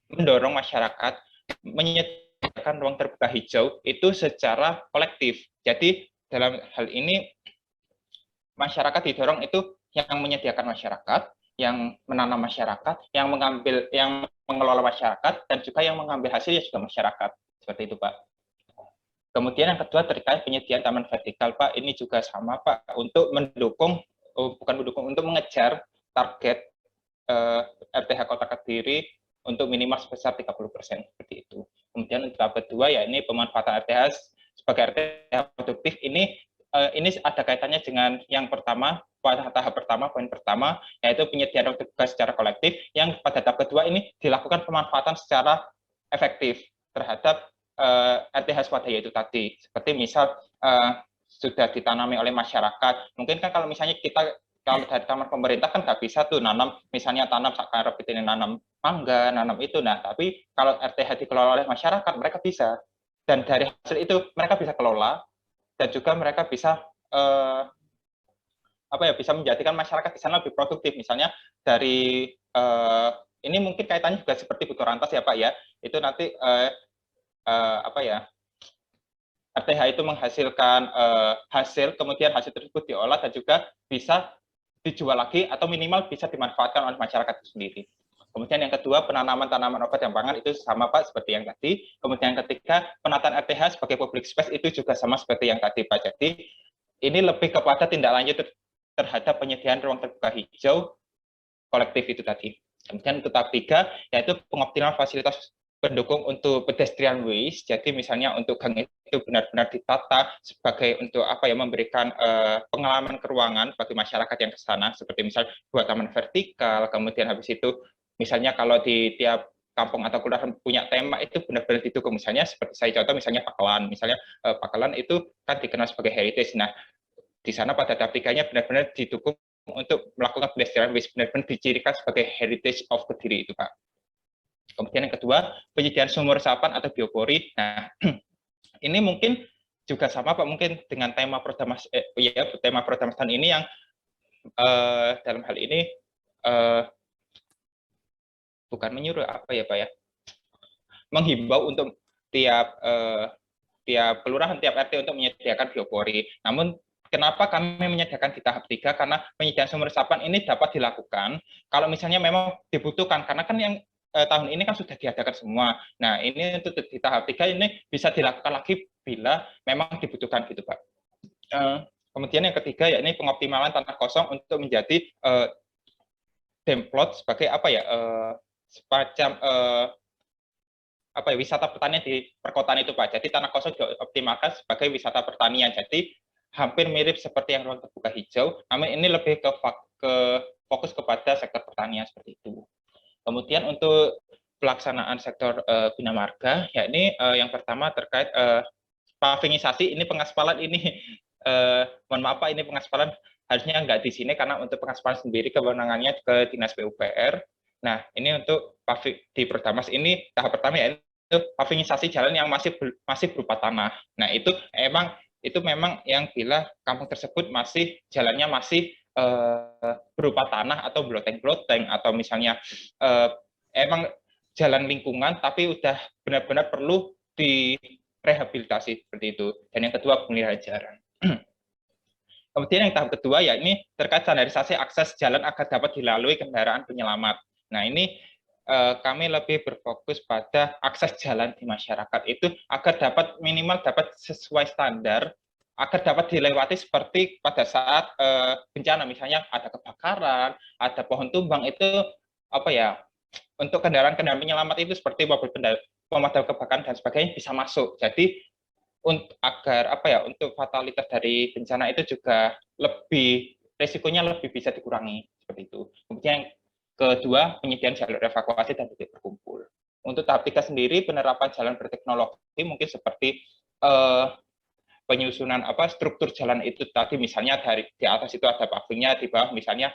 [SPEAKER 7] mendorong masyarakat menyediakan ruang terbuka hijau itu secara kolektif. Jadi dalam hal ini masyarakat didorong itu yang menyediakan masyarakat, yang menanam masyarakat, yang mengelola masyarakat, dan juga yang mengambil hasilnya juga masyarakat. Seperti itu, Pak. Kemudian yang kedua terkait penyediaan taman vertikal, Pak. Ini juga sama, Pak, untuk mendukung, untuk mengejar target RTH Kota Kediri untuk minimal sebesar 30%, seperti itu. Kemudian untuk tahap kedua, ya ini pemanfaatan RTH sebagai RTH produktif, ini ada kaitannya dengan yang pertama, pada tahap pertama, poin pertama, yaitu penyediaan ruang terbuka secara kolektif, yang pada tahap kedua ini dilakukan pemanfaatan secara efektif terhadap RTH swadaya itu tadi. Seperti misal sudah ditanami oleh masyarakat, mungkin kan kalau misalnya kita kalau dari kamar pemerintah kan nggak bisa tuh nanam, misalnya tanam sakarep ini, nanam mangga, nanam itu. Nah, tapi kalau RTH dikelola oleh masyarakat, mereka bisa. Dan dari hasil itu mereka bisa kelola, dan juga mereka bisa bisa menjadikan masyarakat di sana lebih produktif. Misalnya dari ini mungkin kaitannya juga seperti butuh rantas ya Pak ya. Itu nanti RTH itu menghasilkan hasil, kemudian hasil tersebut diolah dan juga bisa dijual lagi atau minimal bisa dimanfaatkan oleh masyarakat itu sendiri. Kemudian yang kedua, penanaman tanaman obat dan pangan itu sama Pak seperti yang tadi. Kemudian yang ketiga, penataan RTH sebagai public space itu juga sama seperti yang tadi Pak. Jadi ini lebih kepada tindak lanjut terhadap penyediaan ruang terbuka hijau kolektif itu tadi. Kemudian untuk tahap 3 yaitu pengoptimalan fasilitas pendukung untuk pedestrian ways. Jadi misalnya untuk gang itu benar-benar ditata sebagai untuk memberikan pengalaman keruangan bagi masyarakat yang ke sana, seperti misal buat taman vertikal, kemudian habis itu misalnya kalau di tiap kampung atau kelurahan punya tema itu benar-benar didukung. Misalnya seperti saya contoh misalnya Pakelan, misalnya Pakelan itu kan dikenal sebagai heritage. Nah, di sana pada tahap 3-nya benar-benar didukung untuk melakukan pedestrian ways, benar-benar dicirikan sebagai heritage of Kediri itu Pak. Kemudian yang kedua, penyediaan sumur resapan atau biopori. Nah, ini mungkin juga sama Pak, mungkin dengan tema Prodamas tahun ini yang dalam hal ini bukan menyuruh Pak ya, menghimbau untuk tiap kelurahan, tiap RT untuk menyediakan biopori. Namun kenapa kami menyediakan di tahap 3? Karena penyediaan sumur resapan ini dapat dilakukan kalau misalnya memang dibutuhkan, karena kan yang tahun ini kan sudah diadakan semua. Nah, ini untuk di tahap 3 ini bisa dilakukan lagi bila memang dibutuhkan gitu Pak. Kemudian yang ketiga ya ini pengoptimalan tanah kosong untuk menjadi demplot sebagai semacam wisata pertanian di perkotaan itu Pak. Jadi tanah kosong dioptimalkan sebagai wisata pertanian. Jadi hampir mirip seperti yang ruang terbuka hijau, namun ini lebih ke fokus kepada sektor pertanian seperti itu. Kemudian untuk pelaksanaan sektor bina marga, yakni yang pertama terkait pavingisasi. Ini pengaspalan ini mohon maaf Pak, ini pengaspalan harusnya nggak di sini karena untuk pengaspalan sendiri kewenangannya ke Dinas PUPR. Nah, ini untuk di Prodamas ini tahap pertama ya itu pavingisasi jalan yang masih berupa tanah. Nah, itu memang yang bila kampung tersebut jalannya masih berupa tanah atau bloteng-bloteng atau misalnya emang jalan lingkungan tapi udah benar-benar perlu direhabilitasi seperti itu. Dan yang kedua pemeliharaan jalan. Kemudian yang tahap kedua ya ini terkait standarisasi akses jalan agar dapat dilalui kendaraan penyelamat. Nah, ini kami lebih berfokus pada akses jalan di masyarakat itu agar minimal dapat sesuai standar agar dapat dilewati seperti pada saat bencana, misalnya ada kebakaran, ada pohon tumbang, itu apa ya, untuk kendaraan-kendaraan penyelamat itu seperti mobil pemadam kebakaran dan sebagainya bisa masuk. Jadi agar apa ya, untuk fatalitas dari bencana itu juga lebih, resikonya lebih bisa dikurangi seperti itu. Kemudian yang kedua, penyediaan jalur evakuasi dan titik berkumpul. Untuk tahap 3 sendiri, penerapan jalan berteknologi mungkin seperti penyusunan struktur jalan itu tadi, misalnya dari di atas itu ada pavingnya, di bawah misalnya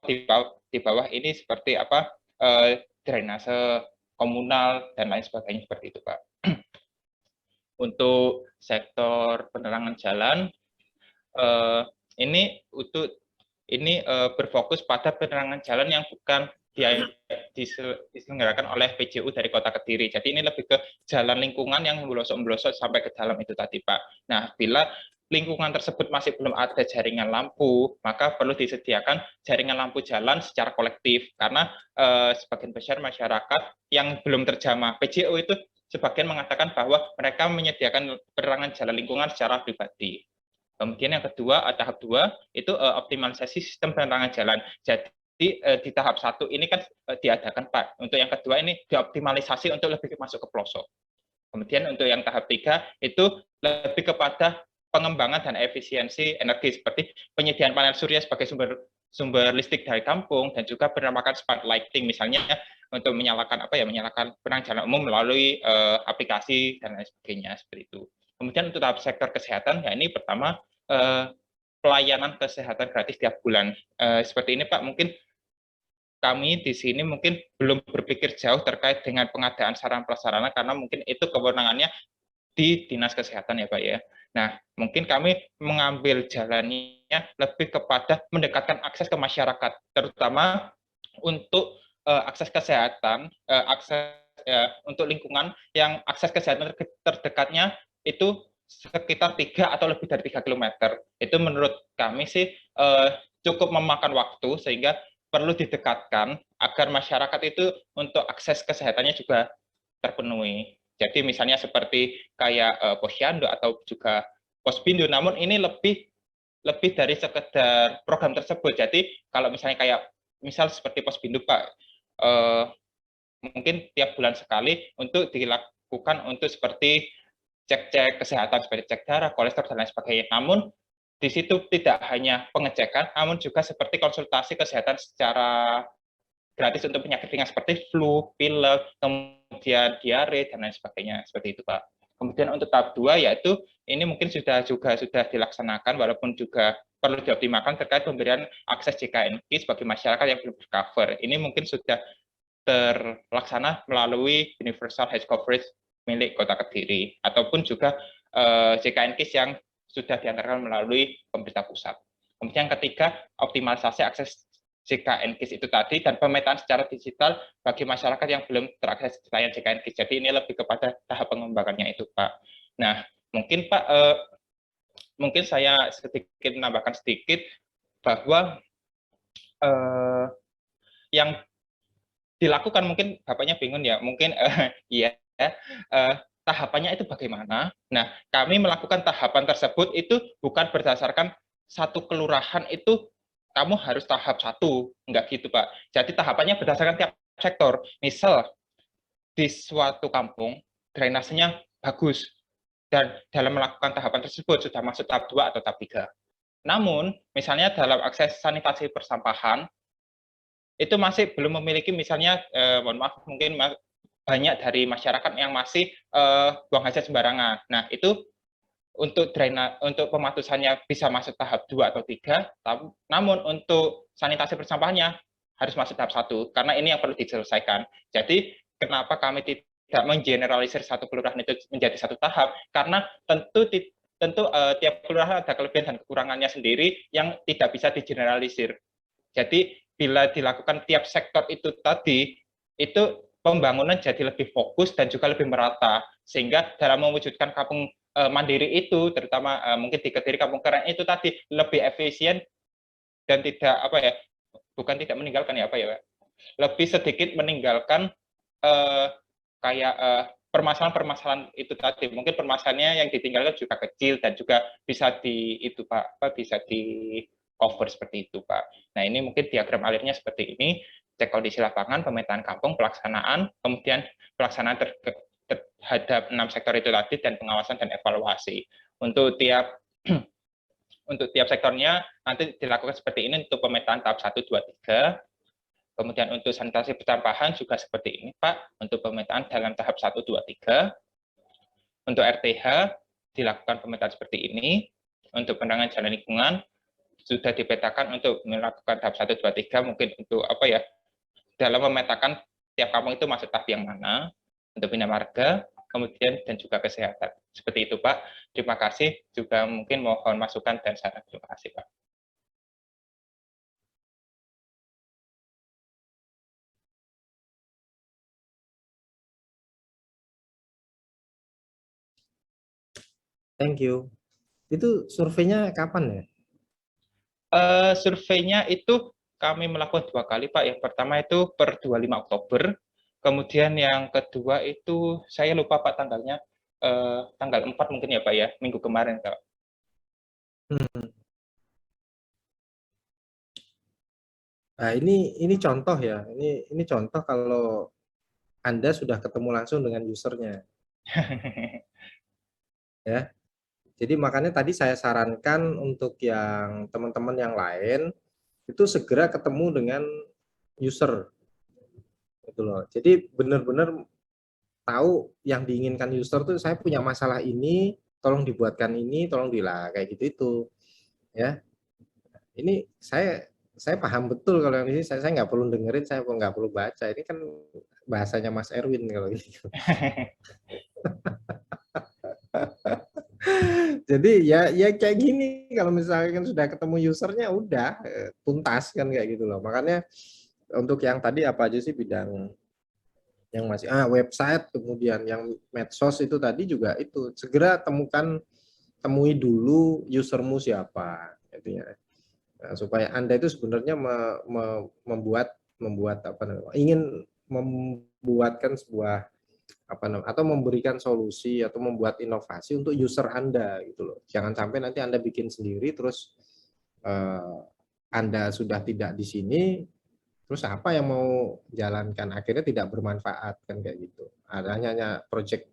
[SPEAKER 7] di bawah ini seperti drainase komunal dan lain sebagainya, seperti itu Pak. Untuk sektor penerangan jalan, ini berfokus pada penerangan jalan yang bukan diselenggarakan oleh PJU dari Kota Kediri. Jadi ini lebih ke jalan lingkungan yang melosok-melosok sampai ke dalam itu tadi Pak. Nah, bila lingkungan tersebut masih belum ada jaringan lampu, maka perlu disediakan jaringan lampu jalan secara kolektif, karena sebagian besar masyarakat yang belum terjamah PJU itu sebagian mengatakan bahwa mereka menyediakan penerangan jalan lingkungan secara pribadi. Kemudian yang kedua, tahap 2 itu optimalisasi sistem penerangan jalan. Jadi di tahap 1 ini kan diadakan Pak. Untuk yang kedua ini dioptimalisasi untuk lebih masuk ke pelosok. Kemudian untuk yang tahap 3 itu lebih kepada pengembangan dan efisiensi energi, seperti penyediaan panel surya sebagai sumber listrik dari kampung, dan juga penerapan smart lighting, misalnya untuk menyalakan penerangan jalan umum melalui aplikasi dan lain sebagainya, seperti itu. Kemudian untuk tahap sektor kesehatan, ya ini pertama pelayanan kesehatan gratis tiap bulan. Seperti ini Pak, mungkin kami di sini mungkin belum berpikir jauh terkait dengan pengadaan sarana prasarana, karena mungkin itu kewenangannya di Dinas Kesehatan ya Pak ya. Nah, mungkin kami mengambil jalannya lebih kepada mendekatkan akses ke masyarakat, terutama untuk akses kesehatan, untuk lingkungan yang akses kesehatan terdekatnya itu sekitar 3 atau lebih dari 3 km. Itu menurut kami sih cukup memakan waktu, sehingga perlu didekatkan agar masyarakat itu untuk akses kesehatannya juga terpenuhi. Jadi misalnya seperti kayak Posyandu atau juga Posbindu, namun ini lebih dari sekedar program tersebut. Jadi kalau misalnya kayak misal seperti Posbindu Pak, mungkin tiap bulan sekali untuk dilakukan untuk seperti cek-cek kesehatan, seperti cek darah, kolesterol dan lain sebagainya. Namun di situ tidak hanya pengecekan, namun juga seperti konsultasi kesehatan secara gratis untuk penyakit ringan seperti flu, pilek, kemudian diare dan lain sebagainya, seperti itu Pak. Kemudian untuk tahap 2 yaitu ini mungkin sudah dilaksanakan, walaupun juga perlu dioptimalkan terkait pemberian akses JKNKIS bagi masyarakat yang belum tercover. Ini mungkin sudah terlaksana melalui Universal Health Coverage milik Kota Kediri, ataupun juga JKNKIS yang sudah diantarkan melalui pemerintah pusat. Kemudian yang ketiga, optimalisasi akses JKNKIS itu tadi, dan pemetaan secara digital bagi masyarakat yang belum terakses layanan JKNKIS. Jadi ini lebih kepada tahap pengembangannya itu Pak. Nah, mungkin Pak, mungkin saya sedikit menambahkan sedikit bahwa yang dilakukan, mungkin Bapaknya bingung ya, mungkin iya, tahapannya itu bagaimana. Nah, kami melakukan tahapan tersebut itu bukan berdasarkan satu kelurahan itu kamu harus tahap 1, enggak gitu Pak. Jadi tahapannya berdasarkan tiap sektor. Misal di suatu kampung drainasenya bagus, dan dalam melakukan tahapan tersebut sudah masuk tahap 2 atau tahap 3. Namun, misalnya dalam akses sanitasi persampahan itu masih belum memiliki, misalnya mohon maaf, mungkin banyak dari masyarakat yang masih buang hajat sembarangan. Nah, itu untuk pematusannya bisa masuk tahap 2 atau 3, namun untuk sanitasi persampahannya harus masuk tahap 1, karena ini yang perlu diselesaikan. Jadi, kenapa kami tidak menggeneralisir satu kelurahan itu menjadi satu tahap? Karena tentu tiap kelurahan ada kelebihan dan kekurangannya sendiri yang tidak bisa digeneralisir. Jadi, bila dilakukan tiap sektor itu tadi, itu pembangunan jadi lebih fokus dan juga lebih merata, sehingga dalam mewujudkan kampung mandiri itu, terutama mungkin di Kediri kampung keren itu tadi, lebih efisien dan tidak bukan tidak meninggalkan lebih sedikit meninggalkan permasalahan-permasalahan itu tadi. Mungkin permasalahannya yang ditinggalkan juga kecil dan juga bisa di itu Pak, bisa di cover seperti itu Pak. Nah ini mungkin diagram alirnya seperti ini, cek kondisi lapangan, pemetaan kampung, pelaksanaan, kemudian pelaksanaan terhadap 6 sektor itu tadi dan pengawasan dan evaluasi. Untuk tiap sektornya nanti dilakukan seperti ini untuk pemetaan tahap 1, 2, 3. Kemudian untuk sanitasi persampahan juga seperti ini Pak, untuk pemetaan dalam tahap 1, 2, 3. Untuk RTH dilakukan pemetaan seperti ini. Untuk penerangan jalan lingkungan sudah dipetakan untuk melakukan tahap 1, 2, 3, mungkin untuk apa ya, dalam memetakan tiap kampung itu masuk tahap yang mana, untuk bina marga, kemudian dan juga kesehatan. Seperti itu Pak. Terima kasih. Juga mungkin mohon masukan dan saran. Terima kasih Pak.
[SPEAKER 1] Thank you. Itu surveinya kapan ya?
[SPEAKER 7] Surveinya itu kami melakukan 2 kali Pak. Yang pertama itu per 25 Oktober. Kemudian yang kedua itu saya lupa Pak tanggalnya. Tanggal 4 mungkin ya Pak ya, minggu kemarin Pak.
[SPEAKER 1] Nah, ini contoh ya. Ini contoh kalau Anda sudah ketemu langsung dengan usernya. Ya. Jadi makanya tadi saya sarankan untuk yang teman-teman yang lain itu segera ketemu dengan user. Gitu loh. Jadi benar-benar tahu yang diinginkan user tuh, saya punya masalah ini, tolong dibuatkan ini, tolong kayak gitu itu. Ya. Ini saya paham betul kalau yang ini saya nggak perlu dengerin, saya nggak perlu baca. Ini kan bahasanya Mas Erwin kalau ini. Jadi ya kayak gini, kalau misalkan sudah ketemu usernya udah tuntas kan kayak gitu loh. Makanya untuk yang tadi apa aja sih bidang yang masih website, kemudian yang medsos itu tadi juga itu segera temui dulu usermu siapa gitu ya. Nah, supaya Anda itu sebenarnya membuat apa namanya, ingin membuatkan sebuah apa namanya, atau memberikan solusi atau membuat inovasi untuk user Anda gitu loh. Jangan sampai nanti Anda bikin sendiri terus Anda sudah tidak di sini, terus apa yang mau jalankan, akhirnya tidak bermanfaat kan kayak gitu. Hanya project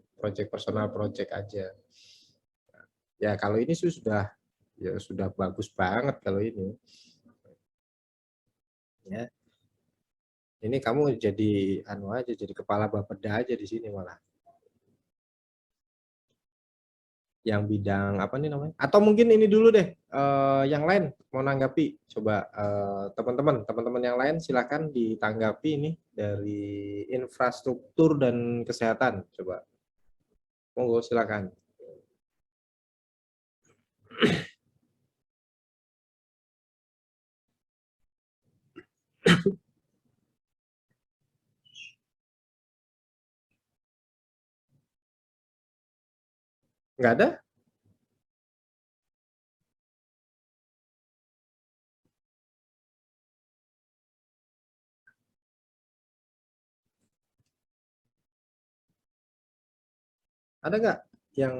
[SPEAKER 1] personal project aja. Ya kalau ini sih sudah bagus banget kalau ini. Ya. Ini kamu jadi aja, jadi kepala bapeda aja di sini malah. Yang bidang apa nih namanya? Atau mungkin ini dulu deh, yang lain mau nanggapi, coba teman-teman yang lain silakan ditanggapi ini dari infrastruktur dan kesehatan, coba, monggo silakan. Nggak ada? Ada nggak yang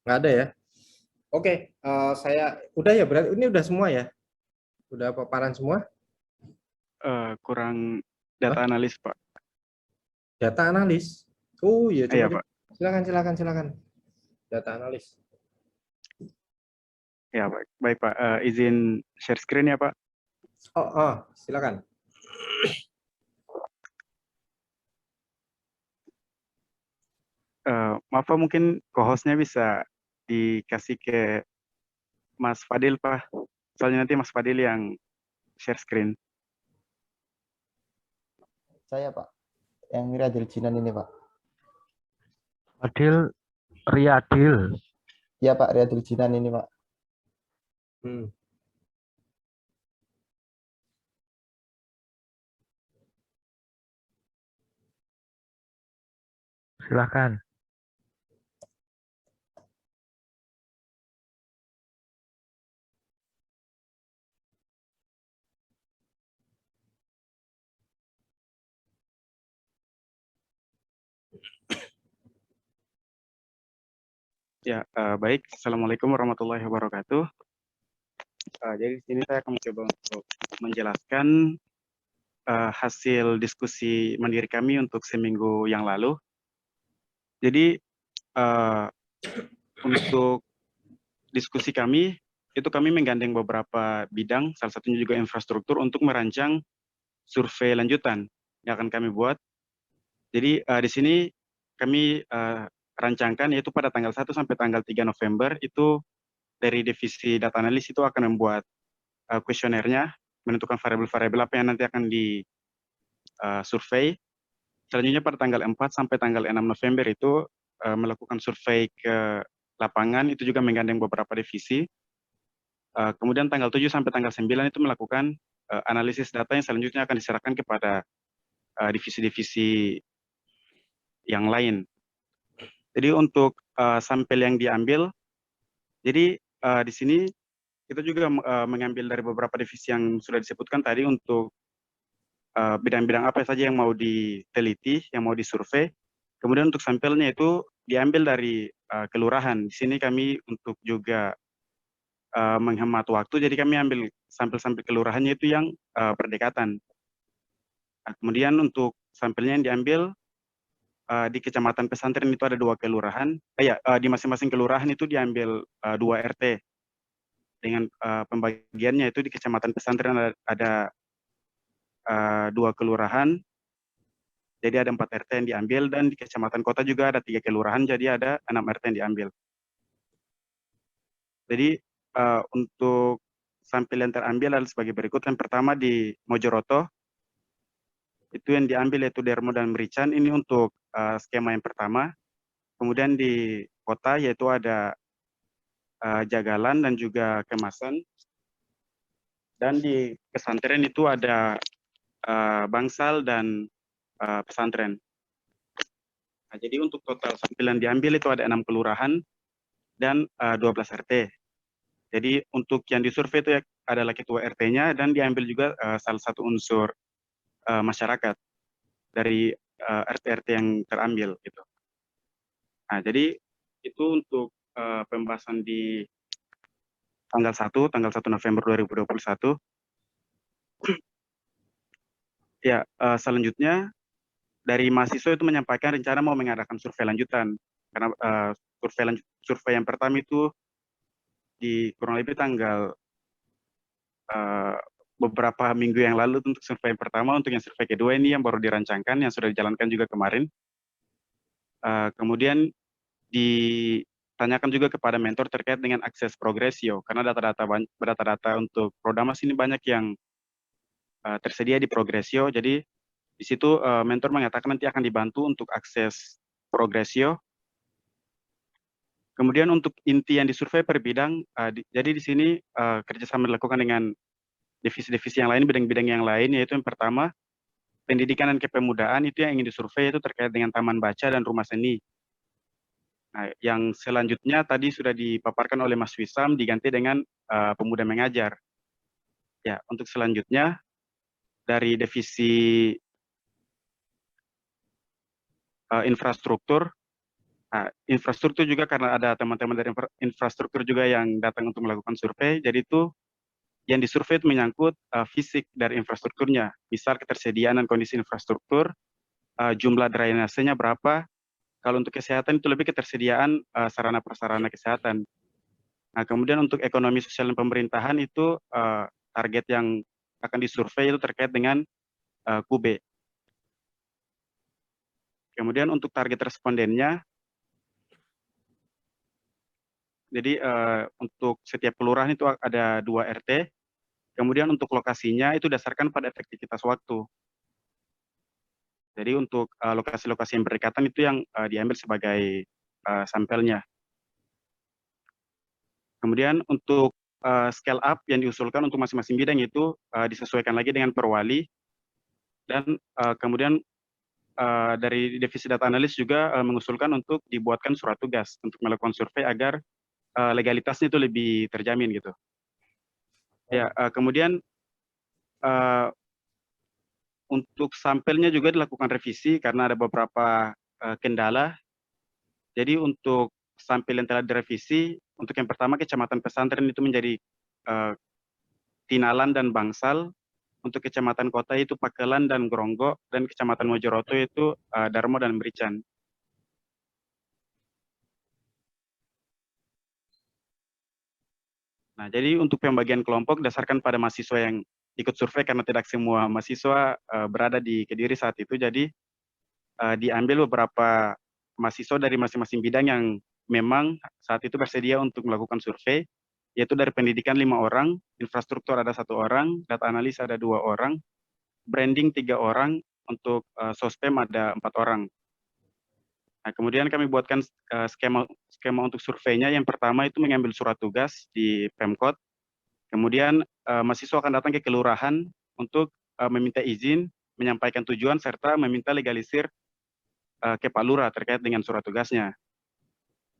[SPEAKER 1] nggak ada ya? Oke, saya udah ya, berarti ini udah semua ya? Udah paparan semua?
[SPEAKER 8] Kurang data analis, Pak.
[SPEAKER 1] Data analis? Oh iya,
[SPEAKER 8] Iya,
[SPEAKER 1] coba.
[SPEAKER 8] Pak.
[SPEAKER 1] Silakan. Data analis.
[SPEAKER 8] Ya, baik Pak. Izin share screen ya, Pak.
[SPEAKER 1] Silakan.
[SPEAKER 8] Maaf Pak, mungkin co-hostnya bisa dikasih ke Mas Fadil, Pak. Soalnya nanti Mas Fadil yang share screen.
[SPEAKER 9] Saya Pak, yang Riyadil Jinan ini Pak.
[SPEAKER 3] Riyadil.
[SPEAKER 9] Iya Pak, Riyadil Jinan ini Pak.
[SPEAKER 3] Silakan.
[SPEAKER 8] Ya, baik. Assalamualaikum warahmatullahi wabarakatuh. Jadi di sini saya akan mencoba untuk menjelaskan hasil diskusi mandiri kami untuk seminggu yang lalu. Jadi untuk diskusi kami, itu kami menggandeng beberapa bidang, salah satunya juga infrastruktur untuk merancang survei lanjutan yang akan kami buat. Jadi di sini kami rancangkan yaitu pada tanggal 1 sampai tanggal 3 November itu dari divisi data analis itu akan membuat kuesionernya, menentukan variabel-variabel apa yang nanti akan di survei. Selanjutnya pada tanggal 4 sampai tanggal 6 November itu melakukan survei ke lapangan, itu juga menggandeng beberapa divisi. Kemudian tanggal 7 sampai tanggal 9 itu melakukan analisis data yang selanjutnya akan diserahkan kepada divisi-divisi yang lain. Jadi untuk sampel yang diambil, jadi di sini kita juga mengambil dari beberapa divisi yang sudah disebutkan tadi untuk bidang-bidang apa saja yang mau diteliti, yang mau disurvei. Kemudian untuk sampelnya itu diambil dari kelurahan. Di sini kami untuk juga menghemat waktu, jadi kami ambil sampel-sampel kelurahannya itu yang berdekatan. Nah, kemudian untuk sampelnya yang diambil di kecamatan pesantren itu ada 2 kelurahan. Di masing-masing kelurahan itu diambil 2 RT. Dengan pembagiannya itu di kecamatan pesantren ada 2 kelurahan, jadi ada 4 RT yang diambil, dan di kecamatan kota juga ada 3 kelurahan, jadi ada 6 RT yang diambil. Jadi untuk sampel yang terambil adalah sebagai berikut. Yang pertama di Mojoroto, itu yang diambil yaitu Dermo dan Merican, ini untuk skema yang pertama. Kemudian di kota yaitu ada Jagalan dan juga Kemasan. Dan di pesantren itu ada Bangsal dan pesantren. Nah, jadi untuk total sampel yang diambil itu ada 6 kelurahan dan 12 RT. Jadi untuk yang disurvei itu adalah ketua RT-nya dan diambil juga salah satu unsur masyarakat dari RT-RT yang terambil gitu. Nah, jadi itu untuk pembahasan di tanggal 1 November 2021. Ya, selanjutnya dari mahasiswa itu menyampaikan rencana mau mengadakan survei lanjutan. Karena survei yang pertama itu di kurang lebih tanggal beberapa minggu yang lalu untuk survei yang pertama. Untuk yang survei kedua ini yang baru dirancangkan, yang sudah dijalankan juga kemarin. Kemudian ditanyakan juga kepada mentor terkait dengan akses progresio, karena data-data untuk Prodamas ini banyak yang tersedia di progresio. Jadi di situ mentor mengatakan nanti akan dibantu untuk akses progresio. Kemudian untuk inti yang disurvei per bidang, jadi di sini kerjasama dilakukan dengan divisi-divisi yang lain, bidang-bidang yang lain, yaitu yang pertama, pendidikan dan kepemudaan, itu yang ingin disurvei itu terkait dengan taman baca dan rumah seni. Nah, yang selanjutnya tadi sudah dipaparkan oleh Mas Wisam, diganti dengan pemuda mengajar. Ya, untuk selanjutnya, dari divisi infrastruktur, infrastruktur juga karena ada teman-teman dari infrastruktur juga yang datang untuk melakukan survei, jadi itu yang disurvei itu menyangkut fisik dari infrastrukturnya, misal ketersediaan dan kondisi infrastruktur, jumlah drainasenya berapa. Kalau untuk kesehatan itu lebih ketersediaan sarana prasarana kesehatan. Nah, kemudian untuk ekonomi sosial dan pemerintahan itu target yang akan disurvei itu terkait dengan KUBE. Kemudian untuk target respondennya, jadi untuk setiap kelurahan itu ada 2 RT. Kemudian untuk lokasinya itu dasarkan pada efektivitas waktu. Jadi untuk lokasi-lokasi yang berdekatan itu yang diambil sebagai sampelnya. Kemudian untuk scale up yang diusulkan untuk masing-masing bidang itu disesuaikan lagi dengan perwali. Dan kemudian dari divisi data analis juga mengusulkan untuk dibuatkan surat tugas untuk melakukan survei agar legalitasnya itu lebih terjamin gitu. Ya, kemudian untuk sampelnya juga dilakukan revisi karena ada beberapa kendala. Jadi untuk sampel yang telah direvisi, untuk yang pertama Kecamatan Pesantren itu menjadi Tinalan dan Bangsal. Untuk Kecamatan Kota itu Pakelan dan Gronggo, dan Kecamatan Mojoroto itu Darmo dan Merican. Nah, jadi untuk pembagian kelompok dasarkan pada mahasiswa yang ikut survei, karena tidak semua mahasiswa berada di Kediri saat itu, jadi diambil beberapa mahasiswa dari masing-masing bidang yang memang saat itu bersedia untuk melakukan survei, yaitu dari pendidikan 5 orang, infrastruktur ada 1 orang, data analis ada 2 orang, branding 3 orang, untuk sospem ada 4 orang. Nah, kemudian kami buatkan skema untuk surveinya. Yang pertama itu mengambil surat tugas di Pemkot. Kemudian mahasiswa akan datang ke kelurahan untuk meminta izin, menyampaikan tujuan, serta meminta legalisir ke Pak Lurah terkait dengan surat tugasnya.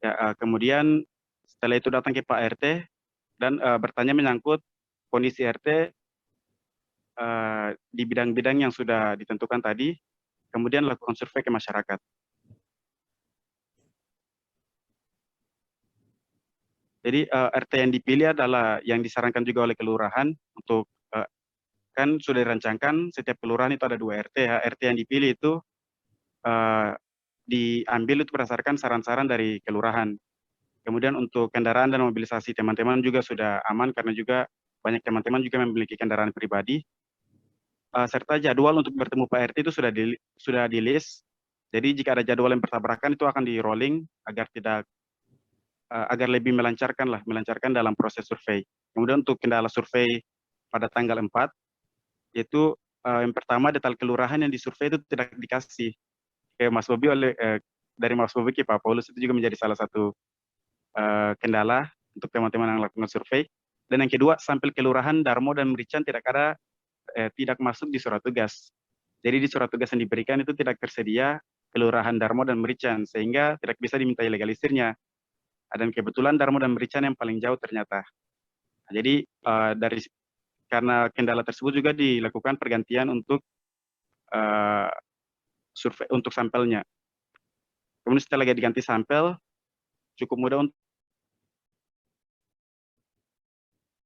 [SPEAKER 8] Ya, kemudian setelah itu datang ke Pak RT dan bertanya menyangkut kondisi RT di bidang-bidang yang sudah ditentukan tadi, kemudian lakukan survei ke masyarakat. Jadi RT yang dipilih adalah yang disarankan juga oleh kelurahan untuk kan sudah dirancangkan setiap kelurahan itu ada 2 RT ya. RT yang dipilih itu diambil itu berdasarkan saran-saran dari kelurahan. Kemudian untuk kendaraan dan mobilisasi teman-teman juga sudah aman karena juga banyak teman-teman juga memiliki kendaraan pribadi. Serta jadwal untuk bertemu Pak RT itu sudah di list. Jadi jika ada jadwal yang bertabrakan itu akan di rolling agar tidak agar lebih melancarkan dalam proses survei. Kemudian untuk kendala survei pada tanggal 4, yaitu yang pertama detail kelurahan yang disurvei itu tidak dikasih ke Mas Bobi dari Mas Bobi ke Pak Paulus, itu juga menjadi salah satu kendala untuk teman-teman yang melakukan survei. Dan yang kedua, sampel kelurahan Darmo dan Merican tidak masuk di surat tugas. Jadi di surat tugas yang diberikan itu tidak tersedia kelurahan Darmo dan Merican, sehingga tidak bisa dimintai legalisirnya. Dan kebetulan Darmo dan Merican yang paling jauh ternyata. Nah, jadi karena kendala tersebut juga dilakukan pergantian untuk survei untuk sampelnya. Kemudian setelah diganti sampel, cukup mudah untuk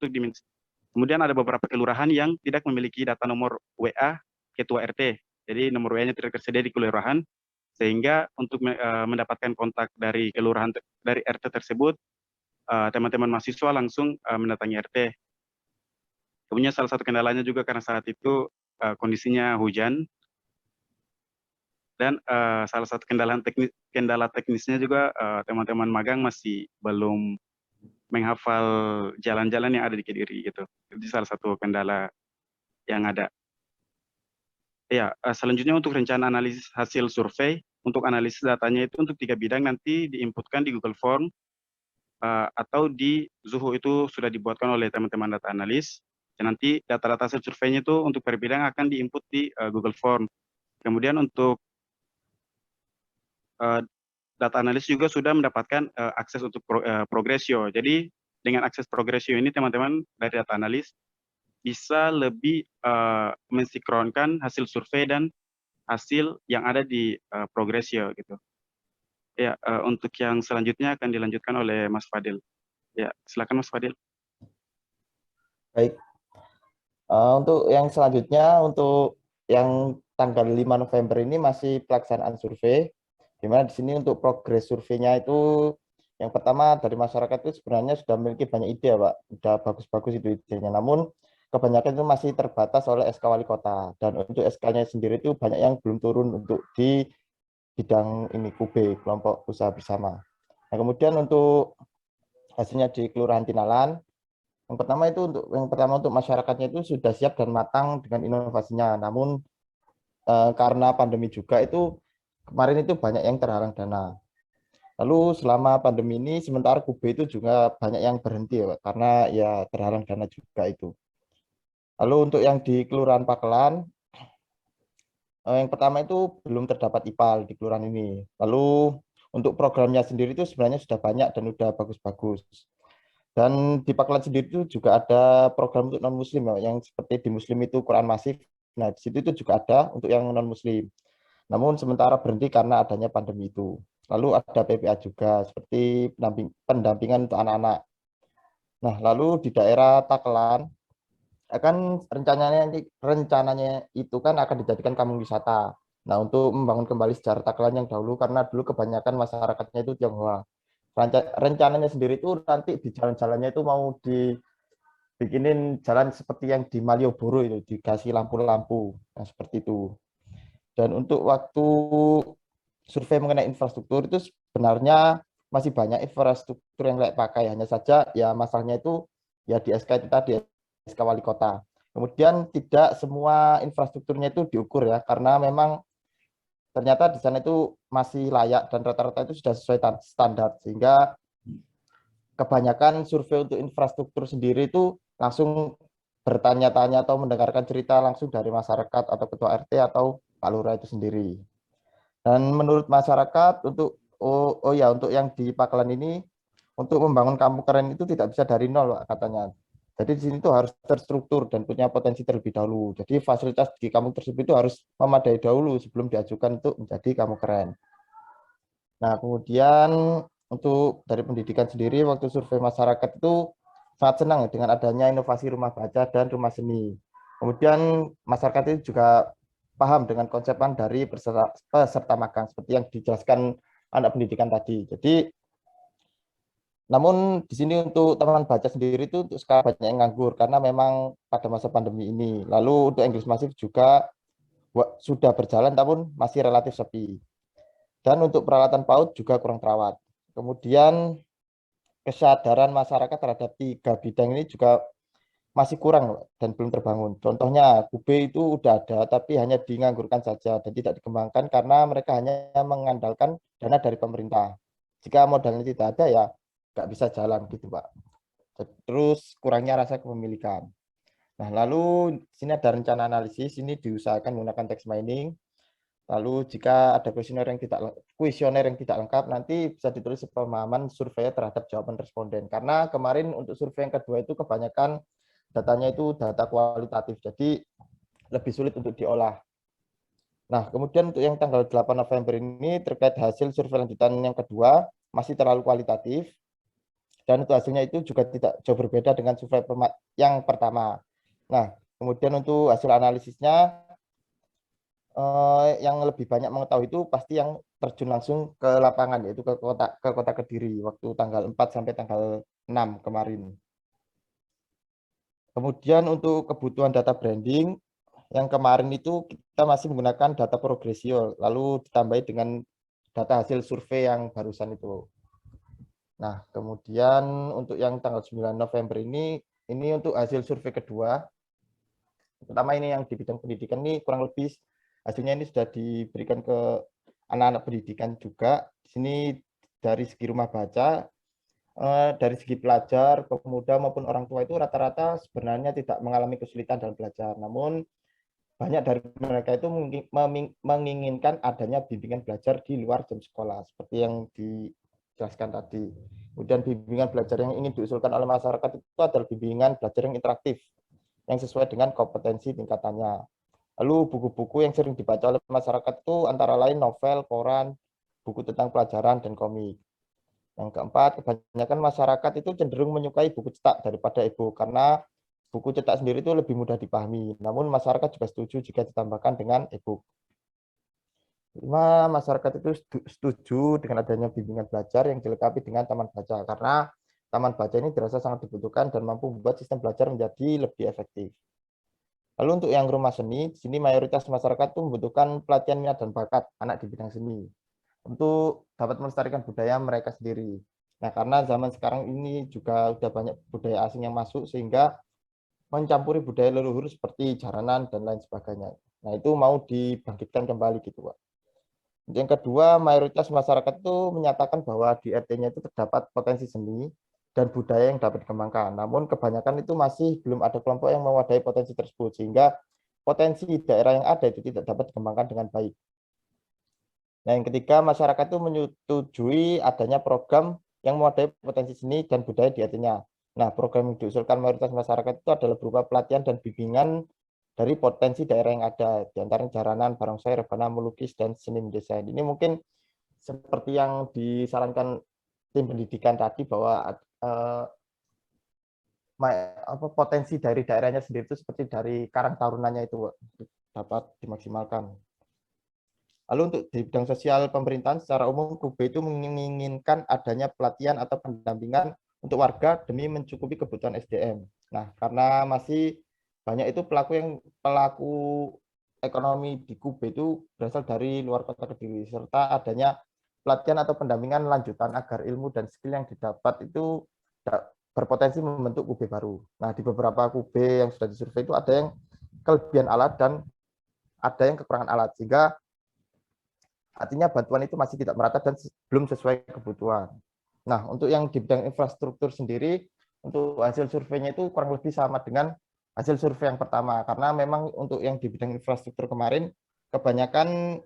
[SPEAKER 8] diminta. Kemudian ada beberapa kelurahan yang tidak memiliki data nomor WA ketua RT. Jadi nomor WA-nya tidak tersedia di kelurahan, sehingga untuk mendapatkan kontak dari kelurahan dari RT tersebut, teman-teman mahasiswa langsung mendatangi RT. Kemudian salah satu kendalanya juga karena saat itu kondisinya hujan, dan salah satu kendala teknisnya juga teman-teman magang masih belum menghafal jalan-jalan yang ada di Kediri gitu. Itu salah satu kendala yang ada. Ya, selanjutnya untuk rencana analisis hasil survei, untuk analisis datanya itu untuk 3 bidang nanti diinputkan di Google Form atau di Zoho, itu sudah dibuatkan oleh teman-teman data analis. Dan nanti data-data hasil surveinya itu untuk per bidang akan diinput di Google Form. Kemudian untuk data analis juga sudah mendapatkan akses untuk Progressio. Jadi dengan akses Progressio ini teman-teman dari data analis bisa lebih mensinkronkan hasil survei dan hasil yang ada di Progressio gitu. Ya, untuk yang selanjutnya akan dilanjutkan oleh Mas Fadil. Ya, silakan Mas Fadil.
[SPEAKER 9] Baik. Untuk yang selanjutnya, untuk yang tanggal 5 November ini masih pelaksanaan survei, di mana di sini untuk progres surveinya itu yang pertama dari masyarakat itu sebenarnya sudah memiliki banyak ide, Pak. Sudah bagus-bagus itu idenya. Namun kebanyakan itu masih terbatas oleh SK Wali Kota. Dan untuk SK-nya sendiri itu banyak yang belum turun untuk di bidang ini KUB, kelompok usaha bersama. Nah, kemudian untuk hasilnya di Kelurahan Tinalan, yang pertama untuk masyarakatnya itu sudah siap dan matang dengan inovasinya. Namun karena pandemi juga itu kemarin itu banyak yang terhalang dana. Lalu selama pandemi ini sementara KUB itu juga banyak yang berhenti ya, Pak, karena ya terhalang dana juga itu. Lalu untuk yang di Kelurahan Pakelan, yang pertama itu belum terdapat IPAL di kelurahan ini. Lalu untuk programnya sendiri itu sebenarnya sudah banyak dan sudah bagus-bagus. Dan di Pakelan sendiri itu juga ada program untuk non-muslim ya, yang seperti di muslim itu Quran Masif. Nah, di situ itu juga ada untuk yang non-muslim. Namun sementara berhenti karena adanya pandemi itu. Lalu ada PPA juga seperti pendampingan untuk anak-anak. Nah, lalu di daerah Takelan akan rencananya itu kan akan dijadikan kampung wisata. Nah, untuk membangun kembali sejarah Takelan yang dahulu karena dulu kebanyakan masyarakatnya itu Tionghoa. Rencananya sendiri itu nanti di jalan-jalannya itu mau dibikinin jalan seperti yang di Malioboro itu, dikasih lampu-lampu. Nah, seperti itu. Dan untuk waktu survei mengenai infrastruktur itu sebenarnya masih banyak infrastruktur yang layak pakai, hanya saja ya masalahnya itu ya di SK itu tadi, SK Wali Kota. Kemudian tidak semua infrastrukturnya itu diukur ya, karena memang ternyata di sana itu masih layak dan rata-rata itu sudah sesuai standar, sehingga kebanyakan survei untuk infrastruktur sendiri itu langsung bertanya-tanya atau mendengarkan cerita langsung dari masyarakat atau ketua RT atau Pak Lurah itu sendiri. Dan menurut masyarakat untuk untuk yang di Pakelan ini untuk membangun kampung keren itu tidak bisa dari nol, Pak, katanya. Jadi di sini itu harus terstruktur dan punya potensi terlebih dahulu. Jadi fasilitas di kampung tersebut itu harus memadai dahulu sebelum diajukan untuk menjadi kampung keren. Nah, kemudian untuk dari pendidikan sendiri, waktu survei masyarakat itu sangat senang dengan adanya inovasi rumah baca dan rumah seni. Kemudian masyarakat itu juga paham dengan konsepan dari peserta magang seperti yang dijelaskan anak pendidikan tadi. Jadi, namun di sini untuk teman baca sendiri itu untuk sekarang banyak yang nganggur karena memang pada masa pandemi ini. Lalu untuk Inggris masif juga sudah berjalan namun masih relatif sepi. Dan untuk peralatan PAUD juga kurang terawat. Kemudian kesadaran masyarakat terhadap 3 bidang ini juga masih kurang dan belum terbangun. Contohnya QB itu udah ada tapi hanya dianggurkan saja dan tidak dikembangkan karena mereka hanya mengandalkan dana dari pemerintah. Jika modalnya tidak ada ya nggak bisa jalan gitu, Pak. Terus kurangnya rasa kepemilikan. Nah, lalu sini ada rencana analisis, ini diusahakan menggunakan text mining. Lalu jika ada kuesioner yang tidak lengkap, nanti bisa ditulis pemahaman survei terhadap jawaban responden. Karena kemarin untuk survei yang kedua itu kebanyakan datanya itu data kualitatif, jadi lebih sulit untuk diolah. Nah, kemudian untuk yang tanggal 8 November ini terkait hasil survei lanjutan yang kedua, masih terlalu kualitatif, dan itu hasilnya itu juga tidak jauh berbeda dengan survei yang pertama. Nah, kemudian untuk hasil analisisnya, yang lebih banyak mengetahui itu pasti yang terjun langsung ke lapangan, yaitu ke kota Kediri waktu tanggal 4 sampai tanggal 6 kemarin. Kemudian untuk kebutuhan data branding yang kemarin itu kita masih menggunakan data progresio, lalu ditambahi dengan data hasil survei yang barusan itu. Nah, kemudian untuk yang tanggal 9 November ini untuk hasil survei kedua, pertama ini yang di bidang pendidikan ini kurang lebih hasilnya ini sudah diberikan ke anak-anak pendidikan juga. Di sini dari segi rumah baca, dari segi pelajar, pemuda maupun orang tua itu rata-rata sebenarnya tidak mengalami kesulitan dalam belajar. Namun banyak dari mereka itu menginginkan adanya bimbingan belajar di luar jam sekolah, seperti yang dijelaskan tadi. Kemudian bimbingan belajar yang ingin diusulkan oleh masyarakat itu adalah bimbingan belajar yang interaktif, yang sesuai dengan kompetensi tingkatannya. Lalu buku-buku yang sering dibaca oleh masyarakat itu antara lain novel, koran, buku tentang pelajaran, dan komik. Yang keempat, kebanyakan masyarakat itu cenderung menyukai buku cetak daripada e-book karena buku cetak sendiri itu lebih mudah dipahami. Namun masyarakat juga setuju jika ditambahkan dengan e-book. 5, masyarakat itu setuju dengan adanya bimbingan belajar yang dilengkapi dengan taman baca karena taman baca ini dirasa sangat dibutuhkan dan mampu membuat sistem belajar menjadi lebih efektif. Lalu untuk yang rumah seni, di sini mayoritas masyarakat itu membutuhkan pelatihan minat dan bakat anak di bidang seni untuk dapat melestarikan budaya mereka sendiri. Nah, karena zaman sekarang ini juga sudah banyak budaya asing yang masuk sehingga mencampuri budaya leluhur seperti jaranan dan lain sebagainya. Nah, itu mau dibangkitkan kembali gitu, Pak. Yang kedua, mayoritas masyarakat itu menyatakan bahwa di RT-nya itu terdapat potensi seni dan budaya yang dapat dikembangkan. Namun kebanyakan itu masih belum ada kelompok yang mewadai potensi tersebut, sehingga potensi daerah yang ada itu tidak dapat dikembangkan dengan baik. Nah, yang ketiga, masyarakat itu menyetujui adanya program yang mewadai potensi seni dan budaya di RT-nya. Nah, program yang diusulkan mayoritas masyarakat itu adalah berupa pelatihan dan bimbingan dari potensi daerah yang ada, di antaranya jaranan, barongsai, rebana, melukis, dan seni mendesain. Ini mungkin seperti yang disarankan tim pendidikan tadi bahwa potensi dari daerahnya sendiri itu seperti dari karang tarunanya itu dapat dimaksimalkan. Lalu untuk di bidang sosial pemerintahan secara umum KUB itu menginginkan adanya pelatihan atau pendampingan untuk warga demi mencukupi kebutuhan SDM. Nah, karena masih banyak itu pelaku ekonomi di KUB itu berasal dari luar kota Kediri, serta adanya pelatihan atau pendampingan lanjutan agar ilmu dan skill yang didapat itu berpotensi membentuk KUB baru. Nah, di beberapa KUB yang sudah disurvei itu ada yang kelebihan alat dan ada yang kekurangan alat, sehingga artinya bantuan itu masih tidak merata dan belum sesuai kebutuhan. Nah, untuk yang di bidang infrastruktur sendiri, untuk hasil surveinya itu kurang lebih sama dengan hasil survei yang pertama, karena memang untuk yang di bidang infrastruktur kemarin, kebanyakan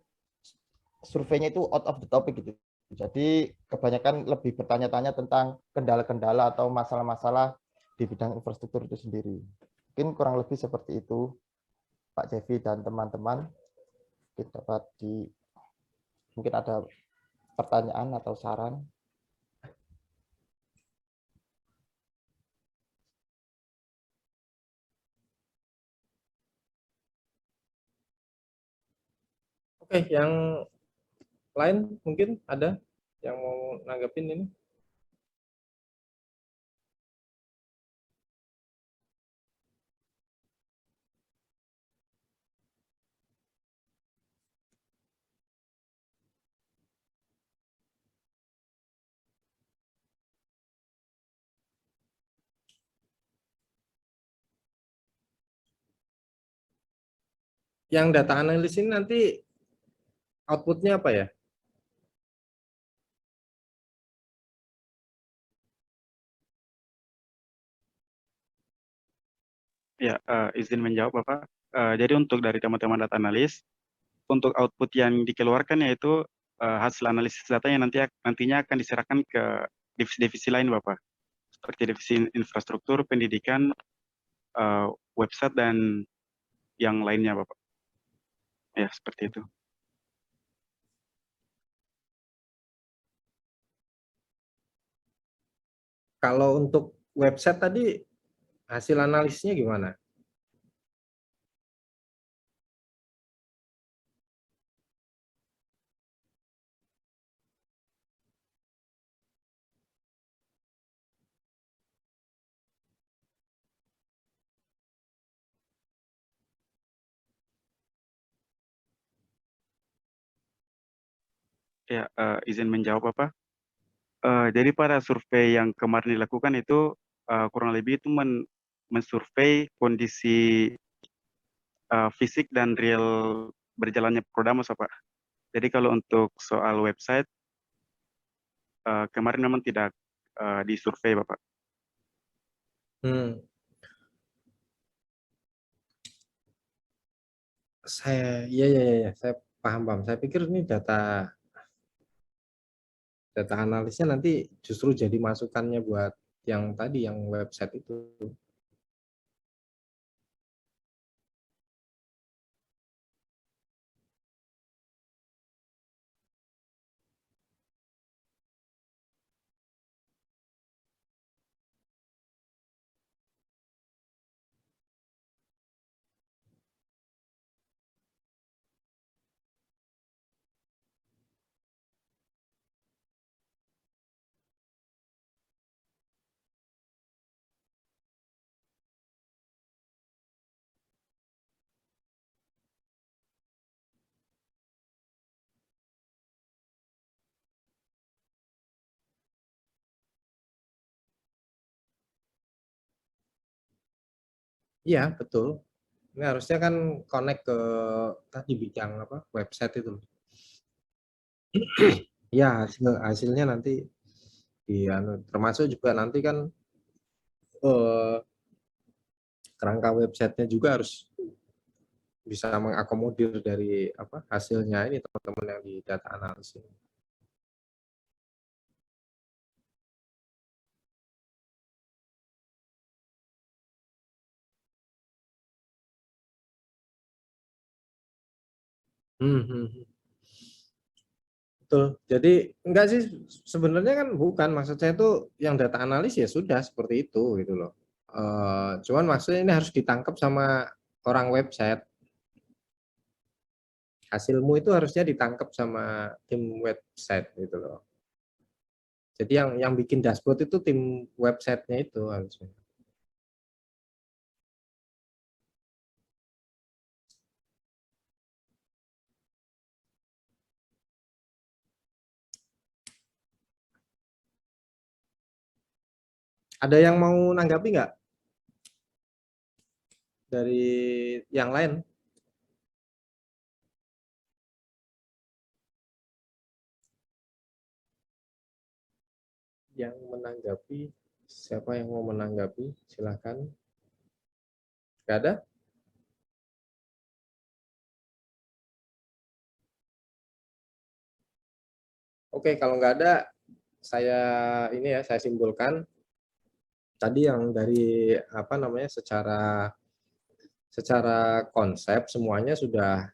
[SPEAKER 9] surveinya itu out of the topic gitu. Jadi kebanyakan lebih bertanya-tanya tentang kendala-kendala atau masalah-masalah di bidang infrastruktur itu sendiri. Mungkin kurang lebih seperti itu, Pak Cevi dan teman-teman. Kita dapat mungkin ada pertanyaan atau saran.
[SPEAKER 1] Oke, yang lain mungkin ada yang mau nanggepin ini? Yang data analis ini nanti outputnya apa ya?
[SPEAKER 8] Ya, izin menjawab Bapak. Jadi untuk dari teman-teman data analis, untuk output yang dikeluarkan yaitu hasil analisis data yang nantinya akan diserahkan ke divisi-divisi lain Bapak, seperti divisi infrastruktur, pendidikan, website, dan yang lainnya Bapak. Ya, seperti itu.
[SPEAKER 1] Kalau untuk website tadi hasil analisnya gimana?
[SPEAKER 8] Ya, izin menjawab Bapak. Jadi pada survei yang kemarin dilakukan itu kurang lebih itu mensurvei kondisi fisik dan real berjalannya Prodamos, Pak. Jadi kalau untuk soal website kemarin memang tidak disurvei, Bapak.
[SPEAKER 1] Saya paham. Saya pikir ini data analisnya nanti justru jadi masukannya buat yang tadi yang website itu. Iya, betul. Ini harusnya kan connect ke tadi bidang apa website itu. Ya, hasilnya nanti termasuk juga nanti kan kerangka websitenya juga harus bisa mengakomodir dari apa hasilnya ini teman-teman yang di data analisis. Betul. Jadi enggak sih, sebenarnya kan bukan, maksud saya tuh yang data analis ya sudah seperti itu gitu loh. Cuman maksudnya ini harus ditangkap sama orang website. Hasilmu itu harusnya ditangkap sama tim website gitu loh. Jadi yang bikin dashboard itu tim websitenya itu harusnya. Ada yang mau nanggapi nggak dari yang lain? Yang menanggapi, siapa yang mau menanggapi? Silakan. Nggak ada? Oke, kalau nggak ada, saya simpulkan tadi yang dari apa namanya secara konsep semuanya sudah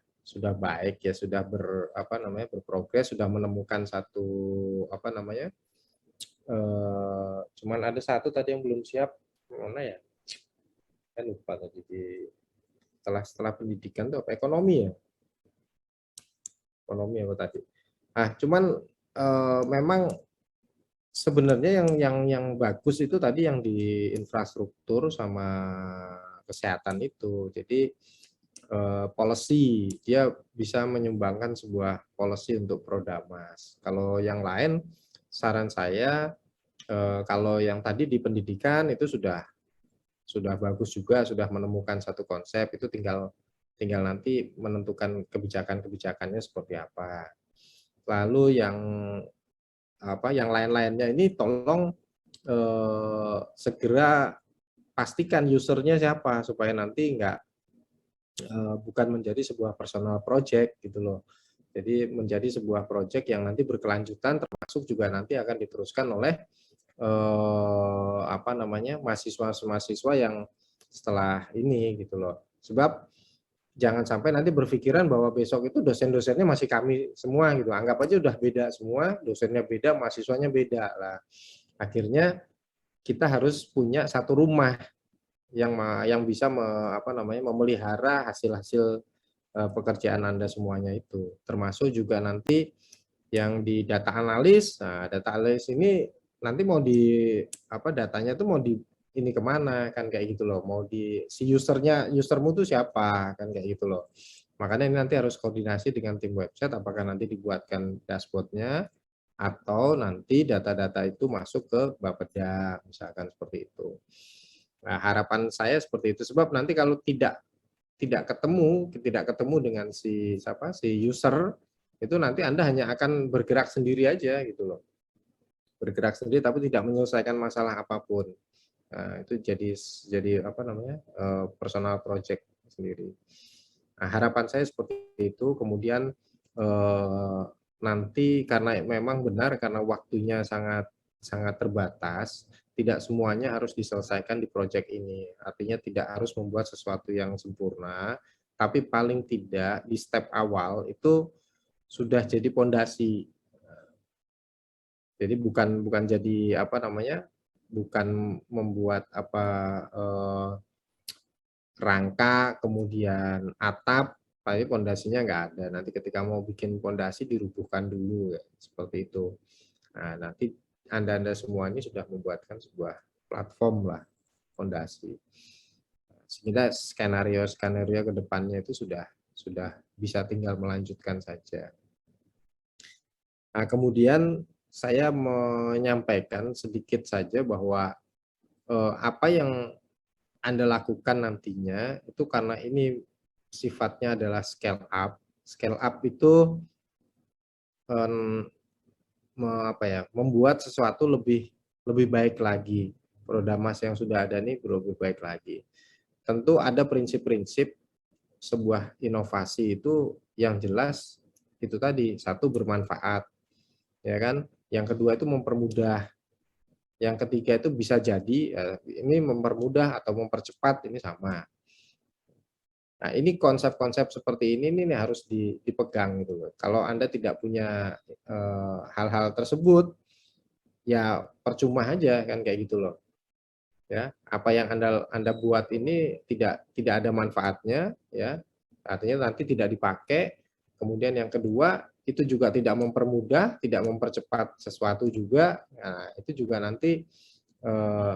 [SPEAKER 1] baik ya, sudah berprogres, sudah menemukan satu apa namanya, cuman ada satu tadi yang belum siap, mana ya? Saya lupa tadi setelah pendidikan itu apa, ekonomi ya? Ekonomi apa tadi? Cuman memang sebenarnya yang bagus itu tadi yang di infrastruktur sama kesehatan itu. Jadi policy, dia bisa menyumbangkan sebuah policy untuk Prodamas. Kalau yang lain, saran saya kalau yang tadi di pendidikan itu sudah bagus juga, sudah menemukan satu konsep, itu tinggal nanti menentukan kebijakannya seperti apa. Lalu yang lain-lainnya ini tolong segera pastikan usernya siapa supaya nanti bukan menjadi sebuah personal project gitu loh. Jadi menjadi sebuah project yang nanti berkelanjutan, termasuk juga nanti akan diteruskan oleh mahasiswa yang setelah ini gitu loh. Sebab jangan sampai nanti berpikiran bahwa besok itu dosen-dosennya masih kami semua gitu. Anggap aja udah beda semua, dosennya beda, mahasiswanya beda lah. Akhirnya kita harus punya satu rumah yang bisa memelihara hasil-hasil pekerjaan Anda semuanya itu. Termasuk juga nanti yang di data analis. Nah, data analis ini nanti mau datanya tuh mau ini kemana kan kayak gitu loh, mau si usermu tuh siapa kan kayak gitu loh. Makanya ini nanti harus koordinasi dengan tim website, apakah nanti dibuatkan dashboardnya atau nanti data-data itu masuk ke Bapeda misalkan seperti itu. Nah, harapan saya seperti itu, sebab nanti kalau tidak ketemu dengan si user itu, nanti Anda hanya akan bergerak sendiri aja gitu loh. Bergerak sendiri tapi tidak menyelesaikan masalah apapun. Nah, itu jadi personal project sendiri. Nah, harapan saya seperti itu. Kemudian nanti karena memang benar, karena waktunya sangat terbatas, tidak semuanya harus diselesaikan di proyek ini. Artinya tidak harus membuat sesuatu yang sempurna, tapi paling tidak di step awal itu sudah jadi pondasi. Jadi bukan jadi bukan membuat rangka kemudian atap, tapi pondasinya nggak ada. Nanti ketika mau bikin pondasi dirubuhkan dulu ya, seperti itu. Nah, nanti Anda semua ini sudah membuatkan sebuah platform lah, fondasi. Sehingga skenario ke depannya itu sudah bisa tinggal melanjutkan saja. Nah, kemudian saya menyampaikan sedikit saja bahwa apa yang Anda lakukan nantinya itu, karena ini sifatnya adalah scale up. Scale up itu membuat sesuatu lebih baik lagi. Prodamas yang sudah ada ini lebih baik lagi. Tentu ada prinsip-prinsip sebuah inovasi itu yang jelas itu tadi, satu bermanfaat, ya kan? Yang kedua itu mempermudah. Yang ketiga itu bisa jadi ini mempermudah atau mempercepat, ini sama. Nah, ini konsep-konsep seperti ini nih harus dipegang gitu loh. Kalau Anda tidak punya hal-hal tersebut, ya percuma aja kan kayak gitu loh. Ya, apa yang Anda buat ini tidak ada manfaatnya, ya. Artinya nanti tidak dipakai. Kemudian yang kedua, itu juga tidak mempermudah, tidak mempercepat sesuatu juga. Nah, itu juga nanti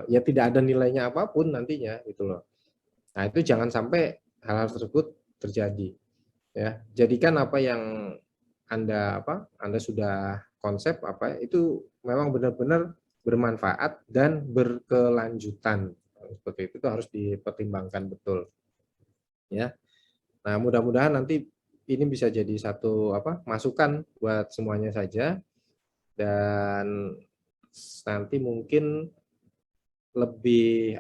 [SPEAKER 1] ya tidak ada nilainya apapun nantinya gitu loh. Nah, itu jangan sampai hal-hal tersebut terjadi. Ya, jadikan apa yang Anda sudah konsep itu memang benar-benar bermanfaat dan berkelanjutan. Seperti itu harus dipertimbangkan betul. Ya. Nah, mudah-mudahan nanti ini bisa jadi satu masukan buat semuanya saja, dan nanti mungkin lebih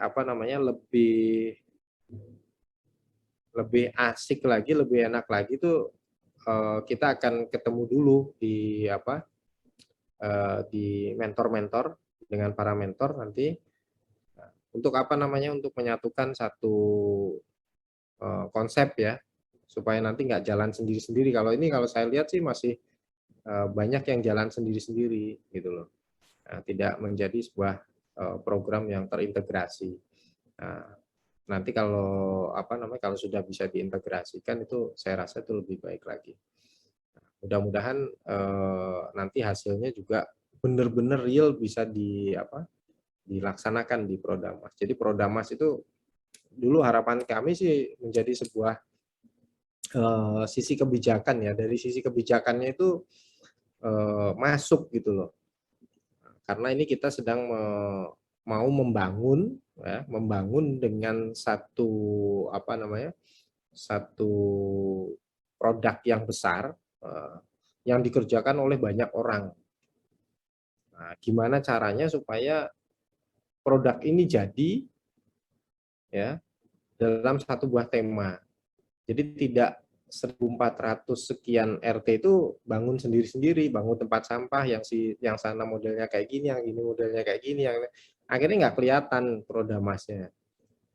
[SPEAKER 1] lebih asik lagi, lebih enak lagi tuh kita akan ketemu dulu di di mentor-mentor dengan para mentor nanti untuk untuk menyatukan satu konsep ya, supaya nanti nggak jalan sendiri-sendiri. Kalau saya lihat sih masih banyak yang jalan sendiri-sendiri gitu loh. Nah, tidak menjadi sebuah program yang terintegrasi. Nah, nanti kalau kalau sudah bisa diintegrasikan itu saya rasa itu lebih baik lagi. Mudah-mudahan nanti hasilnya juga benar-benar real bisa dilaksanakan di Prodamas. Jadi Prodamas itu dulu harapan kami sih menjadi sebuah sisi kebijakan ya. Dari sisi kebijakannya itu masuk gitu loh. Karena ini kita sedang mau membangun dengan satu satu produk yang besar yang dikerjakan oleh banyak orang. Nah, gimana caranya supaya produk ini jadi ya dalam satu buah tema. Jadi tidak 1.400 sekian RT itu bangun sendiri-sendiri, bangun tempat sampah yang sana modelnya kayak gini, yang ini modelnya kayak gini, yang akhirnya nggak kelihatan Prodamasnya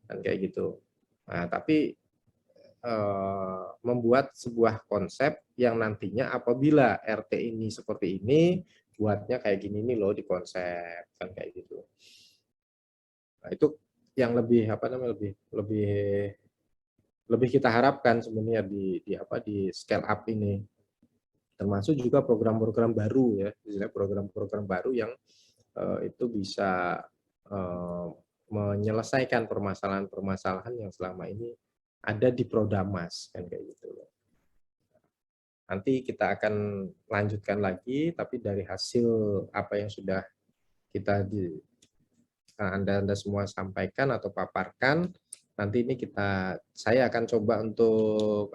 [SPEAKER 1] kan kayak gitu. Nah, tapi membuat sebuah konsep yang nantinya apabila RT ini seperti ini, buatnya kayak gini nih loh di konsep kan kayak gitu. Nah, itu yang lebih lebih kita harapkan sebenarnya di scale up ini, termasuk juga program-program baru ya, misalnya program-program baru yang itu bisa menyelesaikan permasalahan-permasalahan yang selama ini ada di Prodamas kan kayak gitu. Nanti kita akan lanjutkan lagi, tapi dari hasil apa yang sudah kita Anda semua sampaikan atau paparkan, nanti ini saya akan coba untuk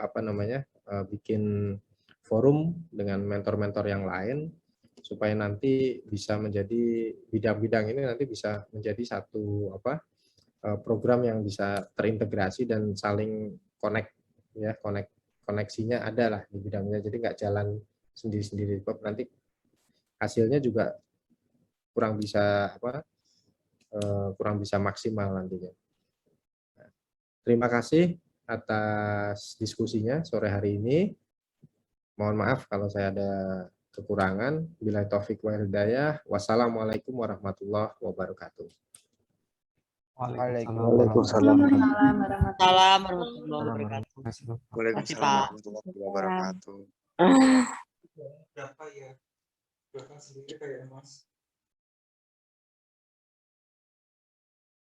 [SPEAKER 1] bikin forum dengan mentor-mentor yang lain supaya nanti bisa menjadi bidang-bidang ini nanti bisa menjadi satu program yang bisa terintegrasi dan saling koneksinya ada lah di bidangnya, jadi nggak jalan sendiri-sendiri. Nanti hasilnya juga kurang bisa maksimal nantinya. Terima kasih atas diskusinya sore hari ini. Mohon maaf kalau saya ada kekurangan. Billahi taufik wal hidayah. Wassalamualaikum warahmatullahi wabarakatuh.
[SPEAKER 9] Waalaikumsalam.
[SPEAKER 10] Waalaikumsalam warahmatullahi wabarakatuh.
[SPEAKER 11] Waalaikumsalam warahmatullahi wabarakatuh.
[SPEAKER 10] Berapa ya? Berapa sendiri kayak Mas?